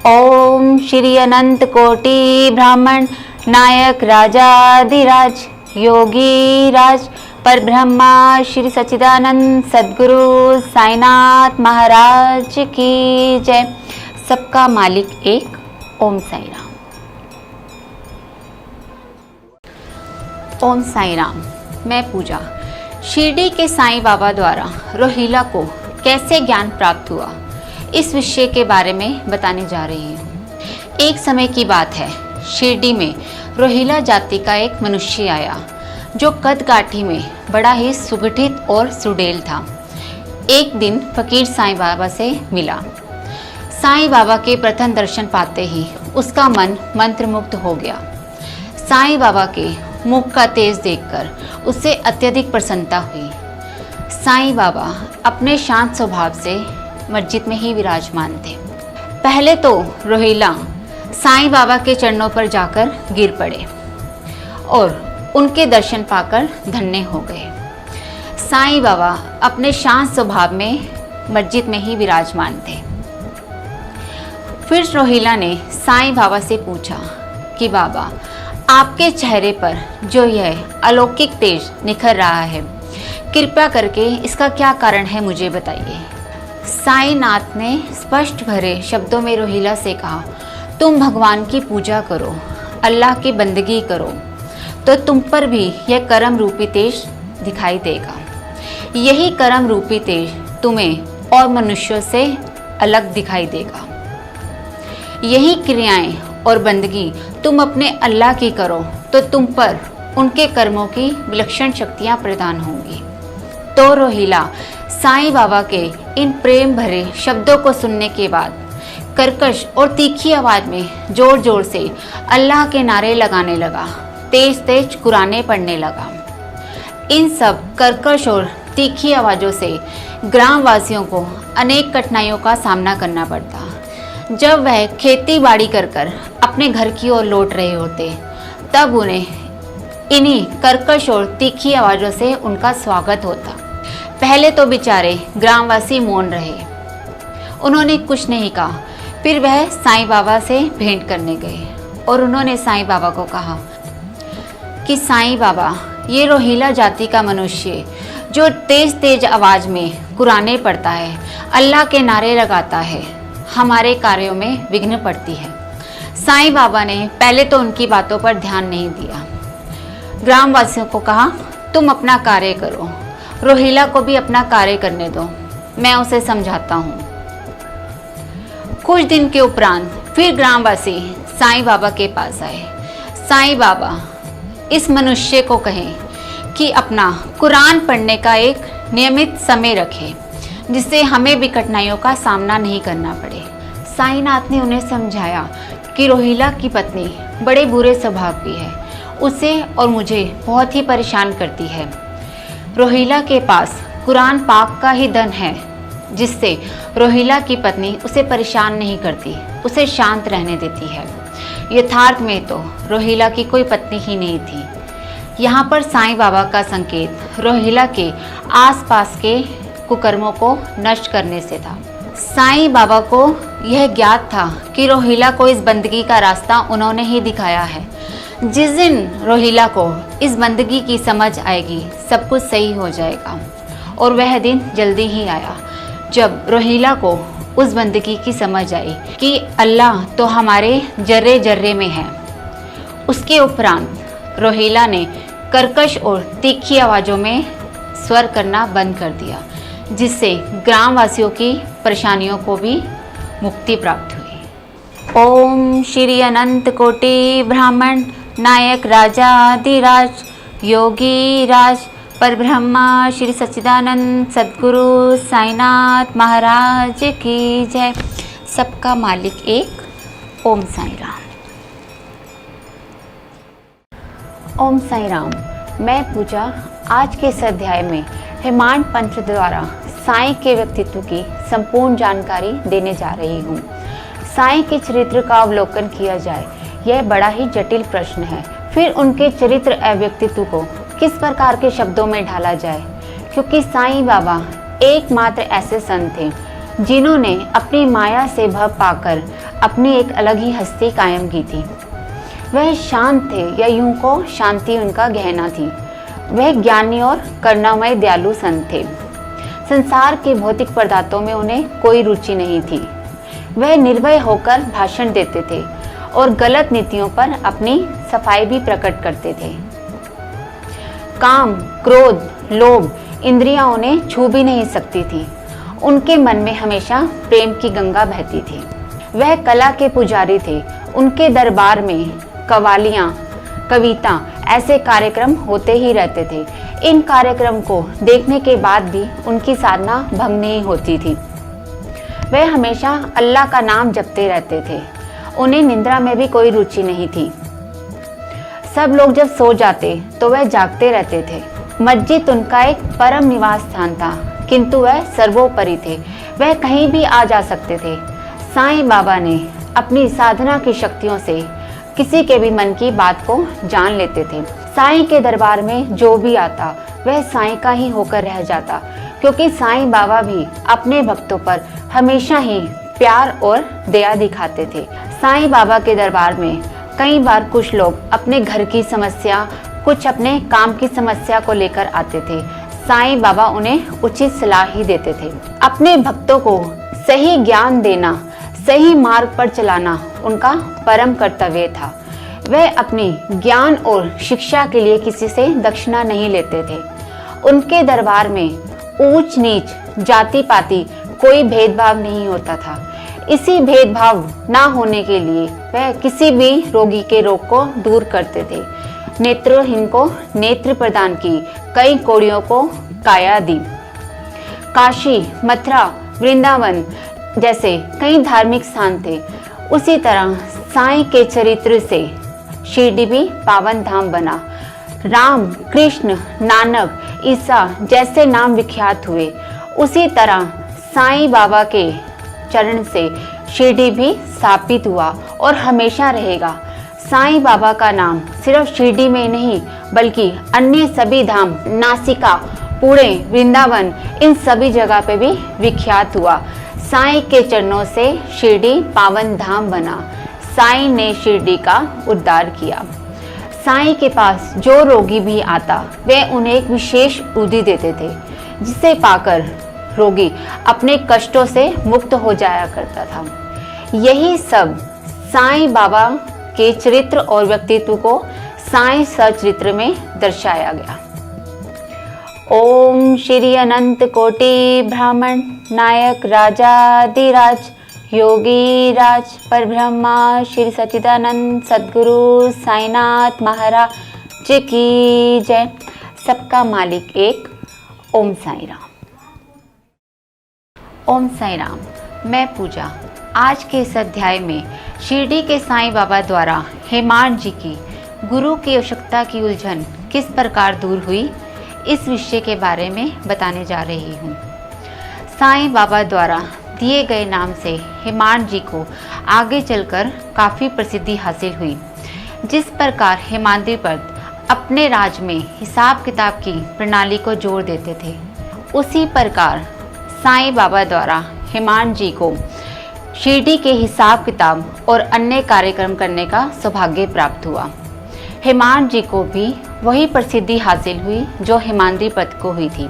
ओम श्री अनंत कोटि ब्राह्मण नायक राजाधिराज योगी राज पर ब्रह्मा श्री सच्चिदानंद सद्गुरु साईनाथ महाराज की जय। सबका मालिक एक, ओम साई राम। ओम साई राम। मैं पूजा। शिरडी के साईं बाबा द्वारा रोहिला को कैसे ज्ञान प्राप्त हुआ, इस विषय के बारे में बताने जा रही हूँ। एक समय की बात है, शिरडी में रोहिला जाति का एक मनुष्य आया जो कदकाठी में बड़ा ही सुगठित और सुडेल था। एक दिन फकीर साईं बाबा से मिला। साईं बाबा के प्रथम दर्शन पाते ही उसका मन मंत्रमुग्ध हो गया। साईं बाबा के मुख का तेज देखकर उसे अत्यधिक प्रसन्नता हुई। साईं बाबा अपने शांत स्वभाव से मस्जिद में ही विराजमान थे। पहले तो रोहिला साईं बाबा के चरणों पर जाकर गिर पड़े और उनके दर्शन पाकर धन्य हो गए। साईं बाबा अपने शांत स्वभाव में मस्जिद में ही विराजमान थे। फिर रोहिला ने साईं बाबा से पूछा कि बाबा, आपके चेहरे पर जो यह अलौकिक तेज निखर रहा है, कृपया करके इसका क्या कारण है, मुझे बताइए। साईनाथ ने स्पष्ट भरे शब्दों में रोहिला से कहा, तुम भगवान की पूजा करो, अल्लाह की बंदगी करो, तो तुम पर भी यह कर्म रूपी तेज दिखाई देगा। यही कर्म रूपी तेज तुम्हें और मनुष्यों से अलग दिखाई देगा। यही क्रियाएं और बंदगी तुम अपने अल्लाह की करो तो तुम पर उनके कर्मों की विलक्षण शक्तियां प्रदान होंगी। तो रोहिला साईं बाबा के इन प्रेम भरे शब्दों को सुनने के बाद कर्कश और तीखी आवाज में जोर जोर से अल्लाह के नारे लगाने लगा, तेज तेज कुराने पढ़ने लगा। इन सब कर्कश और तीखी आवाज़ों से ग्रामवासियों को अनेक कठिनाइयों का सामना करना पड़ता। जब वह खेती बाड़ी कर अपने घर की ओर लौट रहे होते, तब उन्हें इन्हीं कर्कश और तीखी आवाज़ों से उनका स्वागत होता। पहले तो बेचारे ग्रामवासी मौन रहे, उन्होंने कुछ नहीं कहा। फिर वह साईं बाबा से भेंट करने गए और उन्होंने साईं बाबा को कहा कि साईं बाबा, ये रोहिला जाति का मनुष्य जो तेज तेज आवाज़ में कुराने पढ़ता है, अल्लाह के नारे लगाता है, हमारे कार्यों में विघ्न पड़ती है। साईं बाबा ने पहले तो उनकी बातों पर ध्यान नहीं दिया। ग्रामवासियों को कहा, तुम अपना कार्य करो, रोहिला को भी अपना कार्य करने दो, मैं उसे समझाता हूँ। कुछ दिन के उपरांत फिर ग्रामवासी साईं बाबा के पास आए। साईं बाबा, इस मनुष्य को कहें कि अपना कुरान पढ़ने का एक नियमित समय रखे, जिससे हमें भी कठिनाइयों का सामना नहीं करना पड़े। साईनाथ ने उन्हें समझाया कि रोहिला की पत्नी बड़े बुरे स्वभाव की है, उसे और मुझे बहुत ही परेशान करती है। रोहिला के पास कुरान पाक का ही धन है, जिससे रोहिला की पत्नी उसे परेशान नहीं करती, उसे शांत रहने देती है। यथार्थ में तो रोहिला की कोई पत्नी ही नहीं थी। यहाँ पर साईं बाबा का संकेत रोहिला के आसपास के कुकर्मों को नष्ट करने से था। साईं बाबा को यह ज्ञात था कि रोहिला को इस बंदगी का रास्ता उन्होंने ही दिखाया है। जिस दिन रोहिला को इस बंदगी की समझ आएगी, सब कुछ सही हो जाएगा। और वह दिन जल्दी ही आया जब रोहिला को उस बंदगी की समझ आई कि अल्लाह तो हमारे जर्रे जर्रे में है। उसके उपरांत रोहिला ने कर्कश और तीखी आवाज़ों में स्वर करना बंद कर दिया, जिससे ग्रामवासियों की परेशानियों को भी मुक्ति प्राप्त हुई। ओम श्री अनंत कोटि ब्राह्मण नायक राजाधिराज योगी राज परब्रह्मा श्री सच्चिदानंद सद्गुरु साईनाथ महाराज की जय। सबका मालिक एक। ओम साई राम। ओम साई राम। मैं पूजा आज के इस अध्याय में हेमांड पंथ द्वारा साईं के व्यक्तित्व की संपूर्ण जानकारी देने जा रही हूँ। साईं के चरित्र का अवलोकन किया जाए, यह बड़ा ही जटिल प्रश्न है। फिर उनके चरित्र एवं व्यक्तित्व को किस प्रकार के शब्दों में ढाला जाए, क्योंकि साईं बाबा एकमात्र ऐसे संत थे जिन्होंने अपनी माया से भव पाकर अपनी एक अलग ही हस्ती कायम की थी। वह शांत थे, या यूं को शांति उनका गहना थी। वह ज्ञानी और करुणामय दयालु संत थे। संसार के भौतिक पदार्थों में उन्हें कोई रुचि नहीं थी। वह निर्भय होकर भाषण देते थे और गलत नीतियों पर अपनी सफाई भी प्रकट करते थे। काम, क्रोध, लोभ इंद्रियां उन्हें छू भी नहीं सकती थी। उनके मन में हमेशा प्रेम की गंगा बहती थी। वह कला के पुजारी थे। उनके दरबार में कवालियां, कविता ऐसे कार्यक्रम होते ही रहते थे। इन कार्यक्रम को देखने के बाद भी उनकी साधना भंग नहीं होती थी। वह हमेशा अल्लाह का नाम जपते रहते थे। उन्हें निद्रा में भी कोई रुचि नहीं थी। सब लोग जब सो जाते तो वह जागते रहते थे। मस्जिद उनका एक परम निवास स्थान था, किंतु वह सर्वोपरि थे। वह कहीं भी आ जा सकते थे। साईं बाबा ने अपनी साधना की शक्तियों से किसी के भी मन की बात को जान लेते थे। साईं के दरबार में जो भी आता वह साईं का ही होकर रह जाता, क्योंकि साईं बाबा भी अपने भक्तों पर हमेशा ही प्यार और दया दिखाते थे। साईं बाबा के दरबार में कई बार कुछ लोग अपने घर की समस्या, कुछ अपने काम की समस्या को लेकर आते थे। साईं बाबा उन्हें उचित सलाह ही देते थे। अपने भक्तों को सही ज्ञान देना, सही मार्ग पर चलाना उनका परम कर्तव्य था। वह अपनी ज्ञान और शिक्षा के लिए किसी से दक्षिणा नहीं लेते थे। उनके दरबार में ऊंच नीच, जाति पाति कोई भेदभाव नहीं होता था। इसी भेदभाव ना होने के लिए वह किसी भी रोगी के रोग को दूर करते थे। नेत्रहीन को नेत्र प्रदान की, कई कोड़ियों को काया दी। काशी, मथुरा, वृंदावन जैसे कई धार्मिक स्थान थे। उसी तरह साईं के चरित्र से शिरडी भी पावन धाम बना। राम, कृष्ण, नानक, ईसा जैसे नाम विख्यात हुए, उसी तरह साईं बाबा के चरण से शिरडी भी स्थापित हुआ और हमेशा रहेगा। साईं बाबा का नाम सिर्फ शिरडी में नहीं बल्कि अन्य सभी धाम, नासिका, पुणे, वृंदावन, इन सभी जगह पे भी विख्यात हुआ। साईं के चरणों से शिरडी पावन धाम बना। साईं ने शिरडी का उद्धार किया। साईं के पास जो रोगी भी आता वे उन्हें एक विशेष उदी देते थे, जिसे पाकर रोगी अपने कष्टों से मुक्त हो जाया करता था। यही सब साईं बाबा के चरित्र और व्यक्तित्व को साईं सचरित्र में दर्शाया गया। ओम श्री अनंत कोटि ब्राह्मण नायक राजाधिराज योगी राज परब्रह्मा श्री सच्चिदानंद सद्गुरु साईनाथ महाराज की जय। सबका मालिक एक। ओम साई राम। ओम साई राम। मैं पूजा आज के इस अध्याय में शिरडी के साईं बाबा द्वारा हेमांड जी की गुरु की आवश्यकता की उलझन किस प्रकार दूर हुई, इस विषय के बारे में बताने जा रही हूँ। साईं बाबा द्वारा दिए गए नाम से हेमांड जी को आगे चलकर काफ़ी प्रसिद्धि हासिल हुई। जिस प्रकार हेमाद्रिपद अपने राज में हिसाब किताब की प्रणाली को जोड़ देते थे, उसी प्रकार साईं बाबा द्वारा हेमांड जी को शिरडी के हिसाब किताब और अन्य कार्यक्रम करने का सौभाग्य प्राप्त हुआ। हेमांड जी को भी वही प्रसिद्धि हासिल हुई जो हेमाद्रिपद को हुई थी।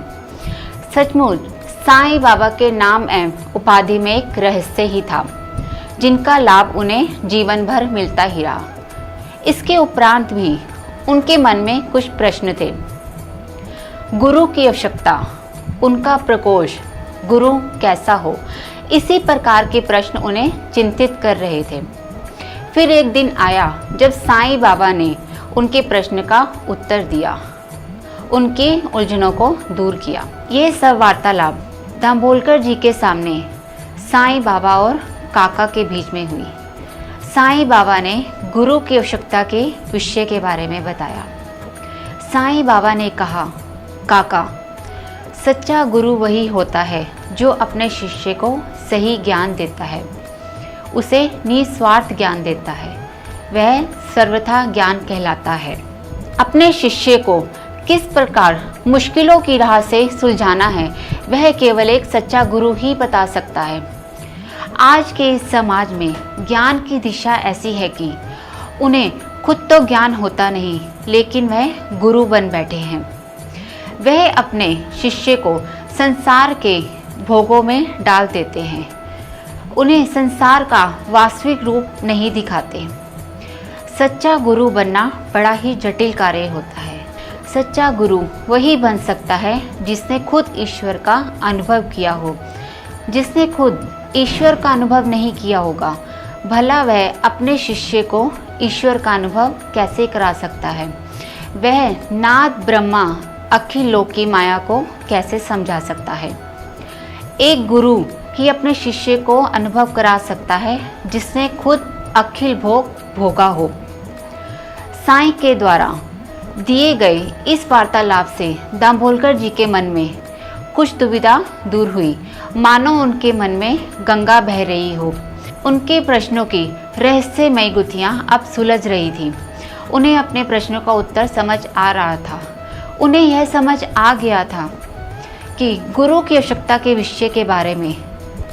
सचमुच साईं बाबा के नाम एवं उपाधि में एक रहस्य ही था, जिनका लाभ उन्हें जीवन भर मिलता ही रहा। इसके उपरांत भी उनके मन में कुछ प्रश्न थे। गुरु की आवश्यकता, उनका प्रकोष्ठ, गुरु कैसा हो, इसी प्रकार के प्रश्न उन्हें चिंतित कर रहे थे। फिर एक दिन आया जब साईं बाबा ने उनके प्रश्न का उत्तर दिया, उनकी उलझनों को दूर किया। ये सब वार्तालाप दाभोलकर जी के सामने साईं बाबा और काका के बीच में हुई। साईं बाबा ने गुरु की आवश्यकता के विषय के बारे में बताया। साईं बाबा ने कहा, काका, सच्चा गुरु वही होता है जो अपने शिष्य को सही ज्ञान देता है, उसे निस्वार्थ ज्ञान देता है, वह सर्वथा ज्ञान कहलाता है। अपने शिष्य को किस प्रकार मुश्किलों की राह से सुलझाना है, वह केवल एक सच्चा गुरु ही बता सकता है। आज के इस समाज में ज्ञान की दिशा ऐसी है कि उन्हें खुद तो ज्ञान होता नहीं, लेकिन वह गुरु बन बैठे हैं। वह अपने शिष्य को संसार के भोगों में डाल देते हैं, उन्हें संसार का वास्तविक रूप नहीं दिखाते। सच्चा गुरु बनना बड़ा ही जटिल कार्य होता है। सच्चा गुरु वही बन सकता है जिसने खुद ईश्वर का अनुभव किया हो। जिसने खुद ईश्वर का अनुभव नहीं किया होगा, भला वह अपने शिष्य को ईश्वर का अनुभव कैसे करा सकता है? वह नाद ब्रह्मा अखिल लोक की माया को कैसे समझा सकता है? एक गुरु ही अपने शिष्य को अनुभव करा सकता है जिसने खुद अखिल भोग भोगा हो। साईं के द्वारा दिए गए इस वार्तालाप से दाभोलकर जी के मन में कुछ दुविधा दूर हुई, मानो उनके मन में गंगा बह रही हो। उनके प्रश्नों की रहस्यमयी गुत्थियां अब सुलझ रही थी। उन्हें अपने प्रश्नों का उत्तर समझ आ रहा था। उन्हें यह समझ आ गया था कि गुरु की आवश्यकता के विषय के बारे में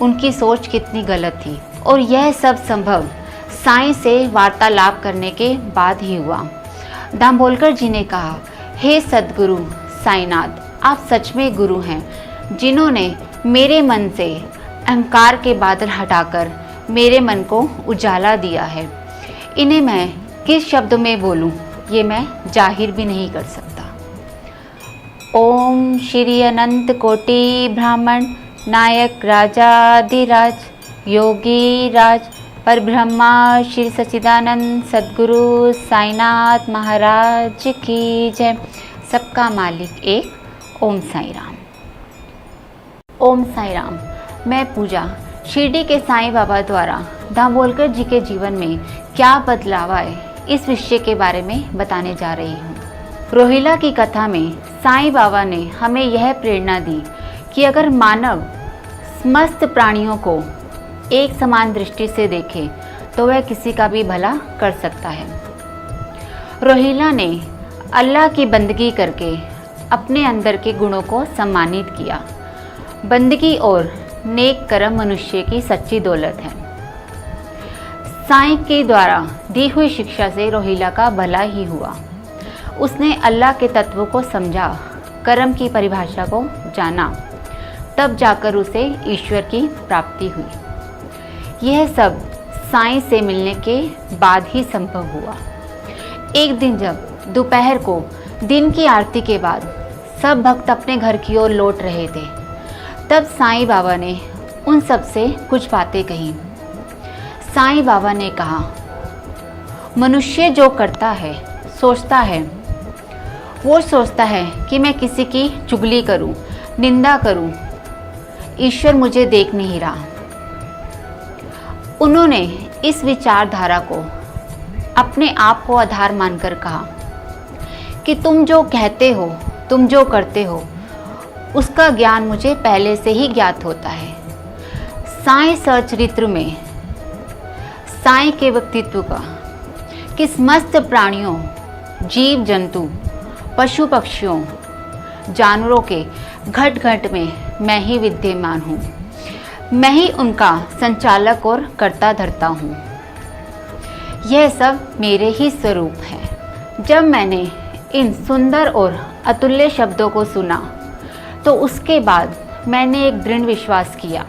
उनकी सोच कितनी गलत थी, और यह सब संभव साईं से वार्तालाप करने के बाद ही हुआ। दाभोलकर जी ने कहा, हे सद्गुरु साईनाथ, आप सच में गुरु हैं, जिन्होंने मेरे मन से अहंकार के बादल हटाकर मेरे मन को उजाला दिया है। इन्हें मैं किस शब्द में बोलूं, ये मैं जाहिर भी नहीं कर सकता। ओम श्री अनंत कोटि ब्राह्मण नायक राजाधिराज योगी राज परब्रह्मा श्री सच्चिदानंद सद्गुरु साईनाथ महाराज की जय। सबका मालिक एक। ओम साई राम। ओम साई राम। मैं पूजा शिरडी के साईं बाबा द्वारा दाभोलकर जी के जीवन में क्या बदलाव आए, इस विषय के बारे में बताने जा रही हूँ। रोहिला की कथा में साईं बाबा ने हमें यह प्रेरणा दी कि अगर मानव समस्त प्राणियों को एक समान दृष्टि से देखे तो वह किसी का भी भला कर सकता है। रोहिला ने अल्लाह की बंदगी करके अपने अंदर के गुणों को सम्मानित किया। बंदगी और नेक कर्म मनुष्य की सच्ची दौलत है। साईं के द्वारा दी हुई शिक्षा से रोहिला का भला ही हुआ। उसने अल्लाह के तत्वों को समझा, कर्म की परिभाषा को जाना, तब जाकर उसे ईश्वर की प्राप्ति हुई। यह सब साईं से मिलने के बाद ही संभव हुआ। एक दिन जब दोपहर को दिन की आरती के बाद सब भक्त अपने घर की ओर लौट रहे थे, तब साईं बाबा ने उन सब से कुछ बातें कही। साईं बाबा ने कहा, मनुष्य जो करता है, सोचता है, वो सोचता है कि मैं किसी की चुगली करूं, निंदा करूं, ईश्वर मुझे देख नहीं रहा। उन्होंने इस विचारधारा को अपने आप को आधार मानकर कहा कि तुम जो कहते हो, तुम जो करते हो, उसका ज्ञान मुझे पहले से ही ज्ञात होता है। साईं सचरित्र में साईं के व्यक्तित्व का कि समस्त प्राणियों, जीव जंतु, पशु पक्षियों, जानवरों के घट घट में मैं ही विद्यमान हूँ। मैं ही उनका संचालक और कर्ता धर्ता हूँ। यह सब मेरे ही स्वरूप है। जब मैंने इन सुंदर और अतुल्य शब्दों को सुना तो उसके बाद मैंने एक दृढ़ विश्वास किया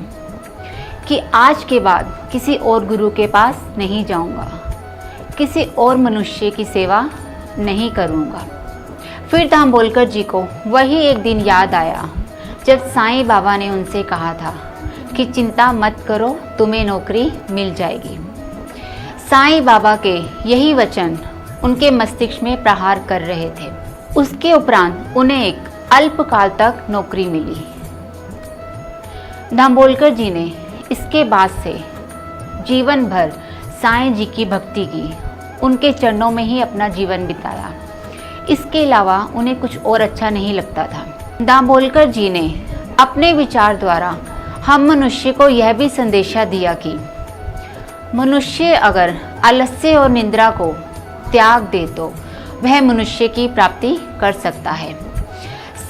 कि आज के बाद किसी और गुरु के पास नहीं जाऊंगा, किसी और मनुष्य की सेवा नहीं करूंगा। फिर दामोदर जी को वही एक दिन याद आया जब साईं बाबा ने उनसे कहा था कि चिंता मत करो, तुम्हें नौकरी मिल जाएगी। साईं बाबा के यही वचन उनके मस्तिष्क में प्रहार कर रहे थे। उसके उपरांत उन्हें एक अल्पकाल तक नौकरी मिली। दामोदर जी ने इसके बाद से जीवन भर साईं जी की भक्ति की, उनके चरणों में ही अपना जीवन बिताया। इसके अलावा उन्हें कुछ और अच्छा नहीं लगता था। दामोदर जी ने अपने विचार द्वारा हम मनुष्य को यह भी संदेशा दिया कि मनुष्य अगर आलस्य और निद्रा को त्याग दे तो वह मनुष्य की प्राप्ति कर सकता है।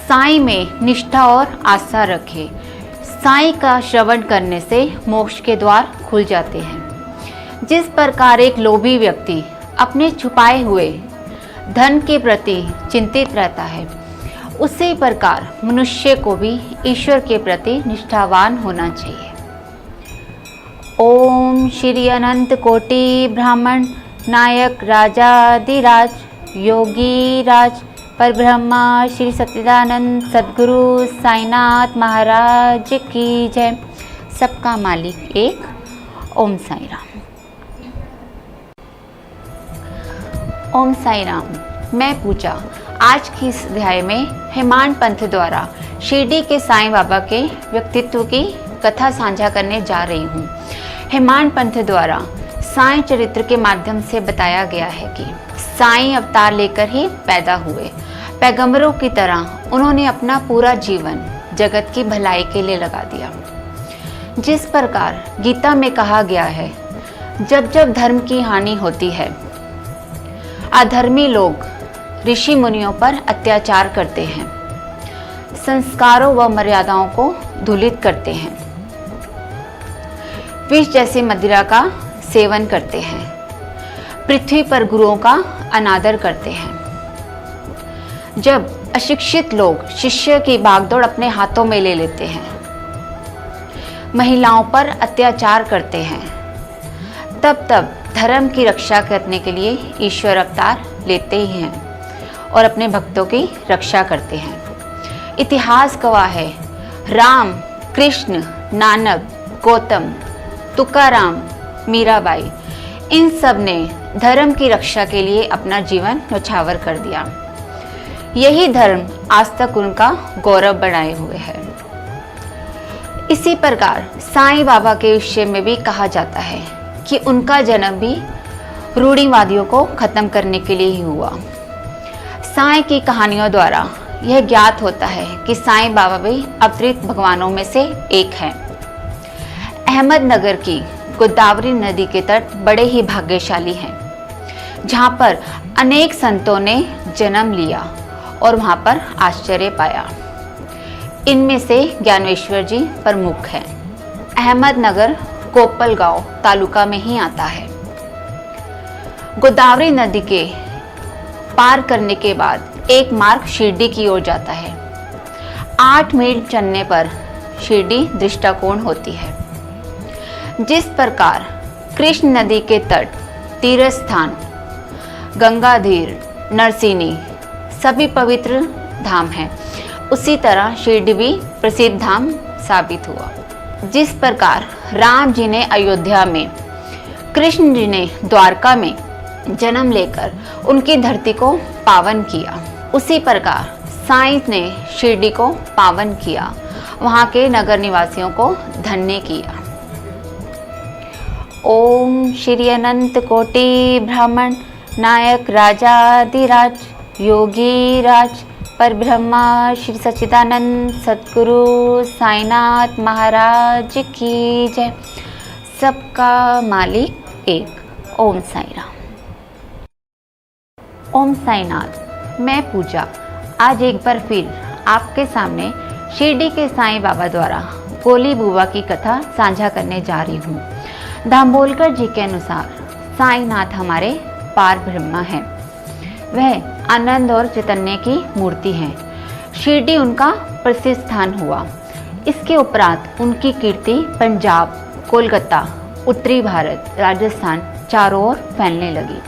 साईं में निष्ठा और आस्था रखे। साईं का श्रवण करने से मोक्ष के द्वार खुल जाते हैं। जिस प्रकार एक लोभी व्यक्ति अपने छुपाए हुए धन के प्रति चिंतित रहता है, उसी प्रकार मनुष्य को भी ईश्वर के प्रति निष्ठावान होना चाहिए। ओम श्री अनंत कोटि ब्राह्मण नायक राजाधिराज योगी राज परब्रह्मा श्री सच्चिदानंद सद्गुरु साईनाथ महाराज की जय। सबका मालिक एक। ओम साई राम। ओम साई राम। मैं पूजा आज की इस अध्याय में हेमांड पंथ द्वारा शिरडी के साईं बाबा के व्यक्तित्व की कथा साझा करने जा रही हूँ। हेमांड पंथ द्वारा साईं चरित्र के माध्यम से बताया गया है कि साईं अवतार लेकर ही पैदा हुए। पैगंबरों की तरह उन्होंने अपना पूरा जीवन जगत की भलाई के लिए लगा दिया। जिस प्रकार गीता में कहा गया है, जब जब धर्म की हानि होती है, अधर्मी लोग ऋषि मुनियों पर अत्याचार करते हैं, संस्कारों व मर्यादाओं को धूलित करते हैं, विष जैसे मदिरा का सेवन करते हैं, पृथ्वी पर गुरुओं का अनादर करते हैं। जब अशिक्षित लोग शिष्य की भागदौड़ अपने हाथों में ले लेते हैं, महिलाओं पर अत्याचार करते हैं, तब धर्म की रक्षा करने के लिए ईश्वर अवतार लेते ही हैं और अपने भक्तों की रक्षा करते हैं। इतिहास गवाह है, राम, कृष्ण, नानक, गौतम, तुकाराम, मीराबाई, इन सब ने धर्म की रक्षा के लिए अपना जीवन न्यौछावर कर दिया। यही धर्म आज तक उनका गौरव बनाए हुए है। इसी प्रकार साईं बाबा के विषय में भी कहा जाता है कि उनका जन्म भी रूढ़िवादियों को खत्म करने के लिए ही हुआ। साईं की कहानियों द्वारा यह ज्ञात होता है कि साईं बाबा भी अवतरित भगवानों में से एक हैं। अहमदनगर की गोदावरी नदी के तट बड़े ही भाग्यशाली हैं, जहाँ पर अनेक संतों ने जन्म लिया और वहाँ पर आश्चर्य पाया। इनमें से ज्ञानेश्वर जी प्रमुख हैं। अहमदनगर कोपलगांव तालुका में ही आता है। गोदावरी नदी के पार करने के बाद एक मार्ग शिरडी की ओर जाता है। 8 मील चलने पर शिरडी दृष्टाकोण होती है। जिस प्रकार कृष्ण नदी के तट, तीर्थ स्थान, गंगाधीर, नरसिनी सभी पवित्र धाम हैं, उसी तरह शिरडी भी प्रसिद्ध धाम साबित हुआ। जिस प्रकार राम जी ने अयोध्या में, कृष्ण जी ने द्वारका में जन्म लेकर उनकी धरती को पावन किया, उसी प्रकार साईं ने शिरडी को पावन किया, वहाँ के नगर निवासियों को धन्य किया। ओम श्री अनंत कोटि ब्राह्मण नायक राजाधिराज योगी राज परब्रह्मा श्री सच्चिदानंद सद्गुरु साईनाथ महाराज की जय। सबका मालिक एक। ओम साई राम। ओम साईनाथ। मैं पूजा आज एक बार फिर आपके सामने शिरडी के साईं बाबा द्वारा गोली बुआ की कथा साझा करने जा रही हूँ। दामोदर जी के अनुसार साईनाथ हमारे पार ब्रह्मा है। वह आनंद और चैतन्य की मूर्ति है। शिरडी उनका प्रसिद्ध स्थान हुआ। इसके उपरांत उनकी कीर्ति पंजाब, कोलकाता, उत्तरी भारत, राजस्थान चारों ओर फैलने लगी।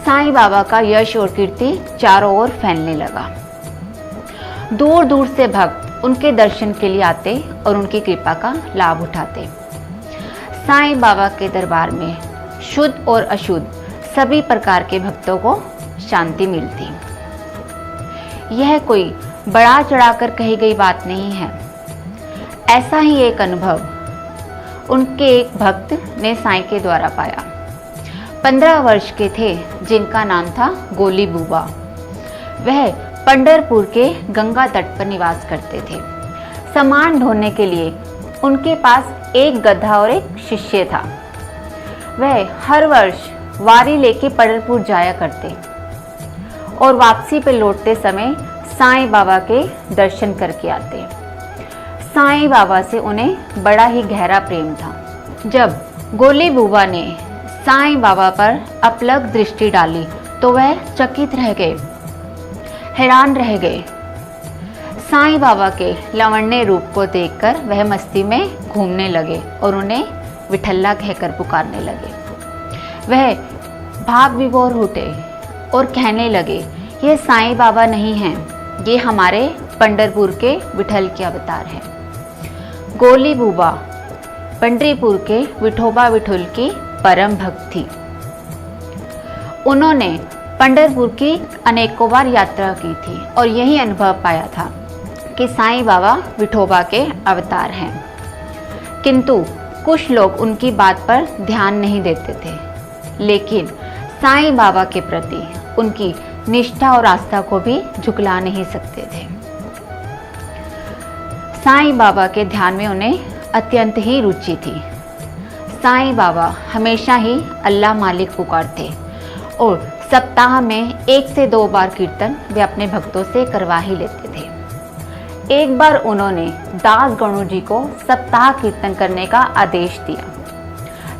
साईं बाबा का यश और कीर्ति चारों ओर फैलने लगा। दूर दूर से भक्त उनके दर्शन के लिए आते और उनकी कृपा का लाभ उठाते। साईं बाबा के दरबार में शुद्ध और अशुद्ध सभी प्रकार के भक्तों को शांति मिलती। यह कोई बड़ा चढ़ाकर कही गई बात नहीं है। ऐसा ही एक अनुभव उनके एक भक्त ने साईं के द्वारा पाया। 15 वर्ष के थे, जिनका नाम था गोली बूबा। वह पंढरपुर के गंगा तट पर निवास करते थे। सामान ढोने के लिए उनके पास एक गधा और एक शिष्य था। वह हर वर्ष वारी लेके पंढरपुर जाया करते और वापसी पे लौटते समय साईं बाबा के दर्शन करके आते। साईं बाबा से उन्हें बड़ा ही गहरा प्रेम था। जब गोली बूबा ने साईं बाबा पर अपलक दृष्टि डाली तो वह चकित रह गए, हैरान रह गए। साईं बाबा के लावण्य रूप को देखकर वह मस्ती में घूमने लगे और उन्हें विठल्ला कहकर पुकारने लगे। वह भाव विभोर उठे और कहने लगे, ये साईं बाबा नहीं हैं, ये हमारे पंढरपुर के विठल के अवतार हैं। गोली बूबा पंढरीपुर के विठोबा विठुल की परम भक्त थी। उन्होंने पंढरपुर की अनेकों बार यात्रा की थी और यही अनुभव पाया था कि साईं बाबा विठोबा के अवतार हैं। किंतु कुछ लोग उनकी बात पर ध्यान नहीं देते थे, लेकिन साईं बाबा के प्रति उनकी निष्ठा और आस्था को भी झुकला नहीं सकते थे। साईं बाबा के ध्यान में उन्हें अत्यंत ही रुचि थी। साईं बाबा हमेशा ही अल्लाह मालिक पुकारते और सप्ताह में 1 से 2 बार कीर्तन वे अपने भक्तों से करवा ही लेते थे। एक बार उन्होंने दास गणु जी को सप्ताह कीर्तन करने का आदेश दिया।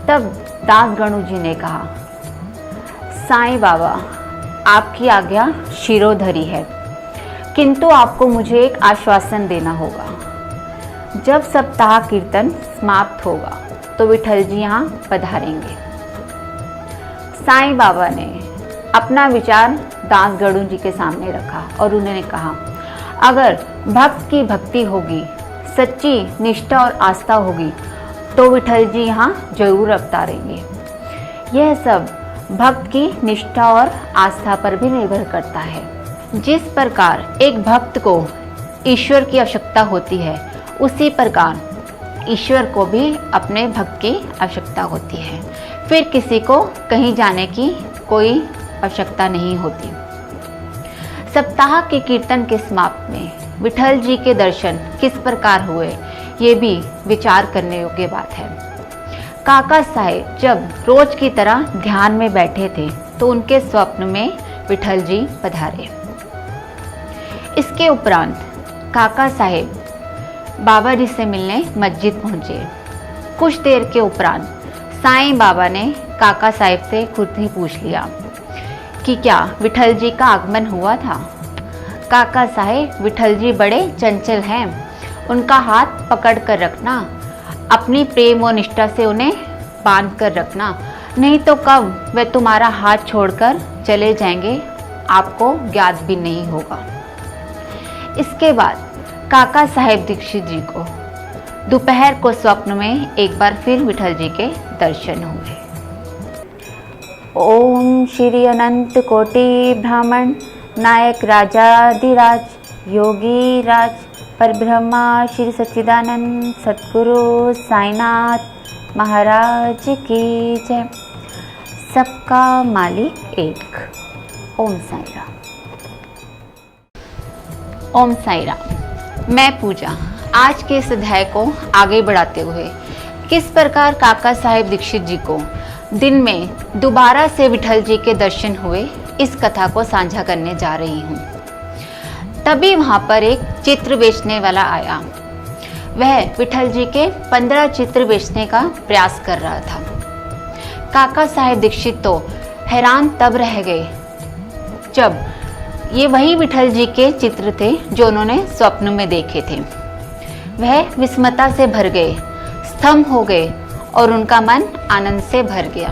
तब दास गणु जी ने कहा, साईं बाबा आपकी आज्ञा शिरोधरी है, किंतु आपको मुझे एक आश्वासन देना होगा। जब सप्ताह कीर्तन समाप्त होगा तो विठल जी यहाँ पधारेंगे। साईं बाबा ने अपना विचार दास गणु जी के सामने रखा और उन्होंने कहा, अगर भक्त की भक्ति होगी, सच्ची निष्ठा और आस्था होगी तो विठल जी यहाँ जरूर अवतारेंगे। यह सब भक्त की निष्ठा और आस्था पर भी निर्भर करता है। जिस प्रकार एक भक्त को ईश्वर की आवश्यकता होती है, उसी प्रकार ईश्वर को भी अपने भक्त की आवश्यकता होती है। फिर किसी को कहीं जाने की कोई आवश्यकता नहीं होती। सप्ताह के कीर्तन के समाप्त में विठल जी के दर्शन किस प्रकार हुए, ये भी विचार करने योग्य बात है। काका साहेब जब रोज की तरह ध्यान में बैठे थे तो उनके स्वप्न में विठल जी पधारे। इसके उपरांत काका साहेब बाबा जी से मिलने मस्जिद पहुंचे। कुछ देर के उपरांत साईं बाबा ने काका साहेब से खुद ही पूछ लिया कि क्या विठल जी का आगमन हुआ था। काका साहेब, विठल जी बड़े चंचल हैं, उनका हाथ पकड़ कर रखना, अपनी प्रेम और निष्ठा से उन्हें बांध कर रखना, नहीं तो कब वे तुम्हारा हाथ छोड़कर चले जाएंगे आपको ज्ञात भी नहीं होगा। इसके बाद काका साहेब दीक्षित जी को दोपहर को स्वप्न में एक बार फिर विठल जी के दर्शन हुए। ओम श्री अनंत कोटि ब्राह्मण नायक राजाधिराज योगी राज परब्रह्मा श्री सच्चिदानंद सद्गुरु साईनाथ महाराज की जय। सबका मालिक एक। ओम साई राम। ओम साई राम। मैं पूजा आज के इस अध्याय को आगे बढ़ाते हुए किस प्रकार काका साहेब दीक्षित जी को दिन में दोबारा से विठल जी के दर्शन हुए, इस कथा को साझा करने जा रही हूँ। तभी वहाँ पर एक चित्र बेचने वाला आया। वह विठल जी के 15 चित्र बेचने का प्रयास कर रहा था। काका साहेब दीक्षित तो हैरान तब रह गए जब ये वही विठल जी के चित्र थे जो उन्होंने स्वप्न में देखे थे। वह विस्मता से भर गए, स्तंभ हो गए और उनका मन आनंद से भर गया।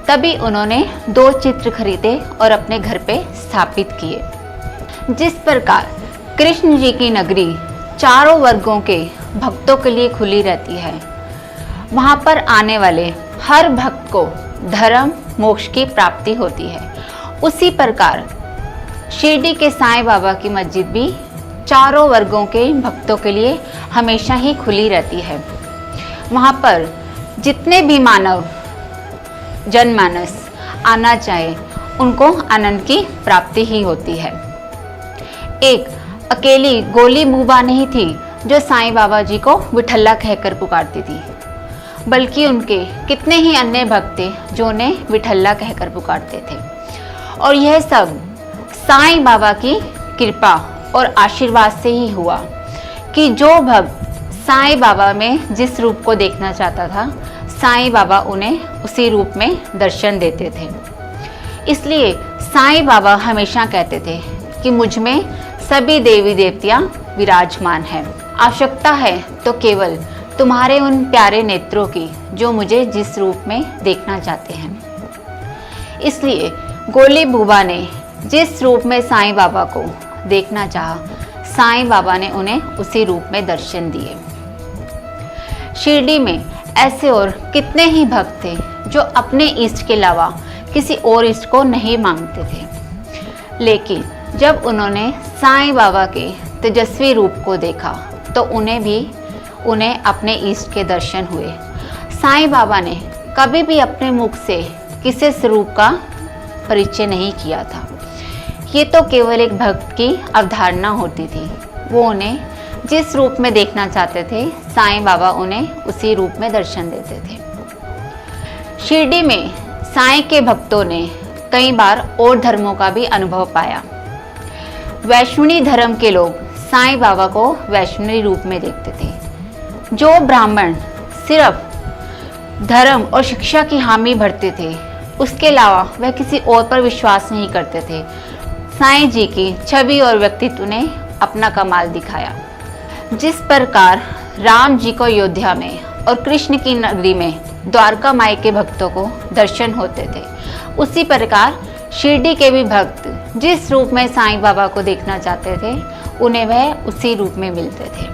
तभी उन्होंने 2 चित्र खरीदे और अपने घर पे स्थापित किए। जिस प्रकार कृष्ण जी की नगरी चारों वर्गों के भक्तों के लिए खुली रहती है, वहाँ पर आने वाले हर भक्त को धर्म मोक्ष की प्राप्ति होती है, उसी प्रकार शिरडी के साईं बाबा की मस्जिद भी चारों वर्गों के भक्तों के लिए हमेशा ही खुली रहती है। वहाँ पर जितने भी मानव जनमानस आना चाहे, उनको आनंद की प्राप्ति ही होती है। एक अकेली गोली मूबा नहीं थी जो साईं बाबा जी को विठल्ला कहकर पुकारती थी, बल्कि उनके कितने ही अन्य भक्त थे जो उन्हें विठल्ला कहकर पुकारते थे। और यह सब साईं बाबा की कृपा और आशीर्वाद से ही हुआ कि जो भक्त साईं बाबा में जिस रूप को देखना चाहता था, साईं बाबा उन्हें उसी रूप में दर्शन देते थे। इसलिए साईं बाबा हमेशा कहते थे कि मुझ में सभी देवी देवतियां विराजमान हैं। आवश्यकता है तो केवल तुम्हारे उन प्यारे नेत्रों की जो मुझे जिस रूप में देखना चाहते हैं। इसलिए गोली बूबा ने जिस रूप में साईं बाबा को देखना चाहा, साईं बाबा ने उन्हें उसी रूप में दर्शन दिए। शिरडी में ऐसे और कितने ही भक्त थे जो अपने इष्ट के अलावा किसी और इष्ट को नहीं मांगते थे, लेकिन जब उन्होंने साईं बाबा के तेजस्वी रूप को देखा तो उन्हें अपने इष्ट के दर्शन हुए। साईं बाबा ने कभी भी अपने मुख से किसी स्वरूप का परिचय नहीं किया था। ये तो केवल एक भक्त की अवधारणा होती थी। वो उन्हें जिस रूप में देखना चाहते थे, साईं बाबा उन्हें उसी रूप में दर्शन देते थे। शिरडी में साईं के भक्तों ने कई बार और धर्मों का भी अनुभव पाया। वैष्णवी धर्म के लोग साईं बाबा को वैष्णवी रूप में देखते थे। जो ब्राह्मण सिर्फ धर्म और शिक्षा की हामी भरते थे, उसके अलावा वह किसी और पर विश्वास नहीं करते थे, साईं जी की छवि और व्यक्तित्व ने अपना कमाल दिखाया। जिस प्रकार राम जी को अयोध्या में और कृष्ण की नगरी में द्वारका माई के भक्तों को दर्शन होते थे, उसी प्रकार शिरडी के भी भक्त जिस रूप में साईं बाबा को देखना चाहते थे, उन्हें वह उसी रूप में मिलते थे।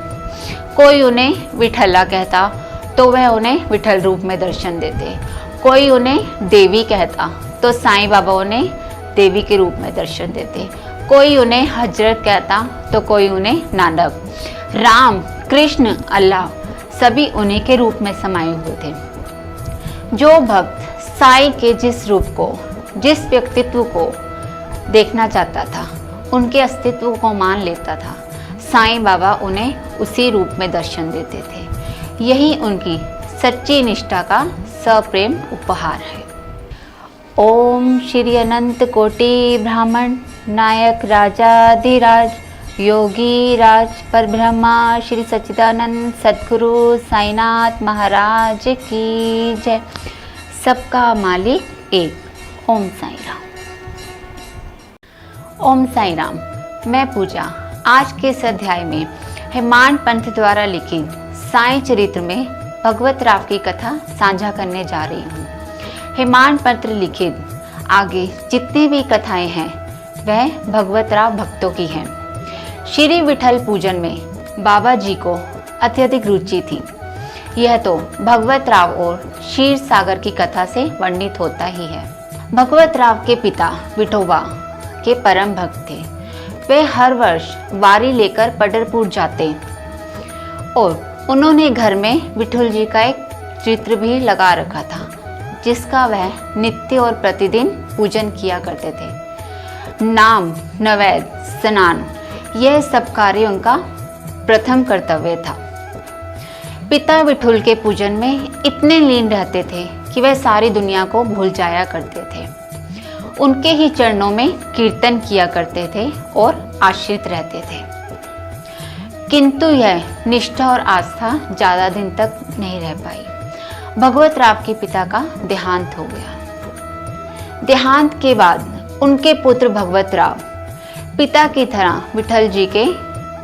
कोई उन्हें विठल्ला कहता तो वह उन्हें विठल रूप में दर्शन देते, कोई उन्हें देवी कहता तो साईं बाबा उन्हें देवी के रूप में दर्शन देते, कोई उन्हें हजरत कहता तो कोई उन्हें नानक। राम, कृष्ण, अल्लाह सभी उन्हीं के रूप में समाये हुए थे। जो भक्त साईं के जिस रूप को, जिस व्यक्तित्व को देखना चाहता था, उनके अस्तित्व को मान लेता था, साईं बाबा उन्हें उसी रूप में दर्शन देते थे। यही उनकी सच्ची निष्ठा का सप्रेम उपहार है। ओम श्री अनंत कोटि ब्राह्मण नायक राजाधिराज योगी राज परब्रह्मा श्री सच्चिदानंद सद्गुरु साईनाथ महाराज की जय। सबका मालिक एक। ओम साई राम। ओम साई राम। मैं पूजा आज के इस अध्याय में हेमांड पंथ द्वारा लिखित साईं चरित्र में भगवत राव की कथा साझा करने जा रही हूँ। हेमांड पंथ लिखित आगे जितनी भी कथाएं हैं वह भगवत राव भक्तों की हैं। श्री विठल पूजन में बाबा जी को अत्यधिक रुचि थी। यह तो भगवत राव और क्षीर सागर की कथा से वर्णित होता ही है। भगवत राव के पिता विठोबा के परम भक्त थे। वे हर वर्ष वारी लेकर पंढरपुर जाते और उन्होंने घर में विठल जी का एक चित्र भी लगा रखा था, जिसका वह नित्य और प्रतिदिन पूजन किया करते थे। नाम, नैवेद्य, स्नान यह सब कार्य उनका प्रथम कर्तव्य था। पिता विठुल के पूजन में इतने लीन रहते थे कि वह सारी दुनिया को भूल जाया करते थे। उनके ही चरणों में कीर्तन किया करते थे और आश्रित रहते थे। किंतु यह निष्ठा और आस्था ज्यादा दिन तक नहीं रह पाई। भगवत राव के पिता का देहांत हो गया। देहांत के बाद उनके पुत्र भगवत राव पिता की तरह विठल जी के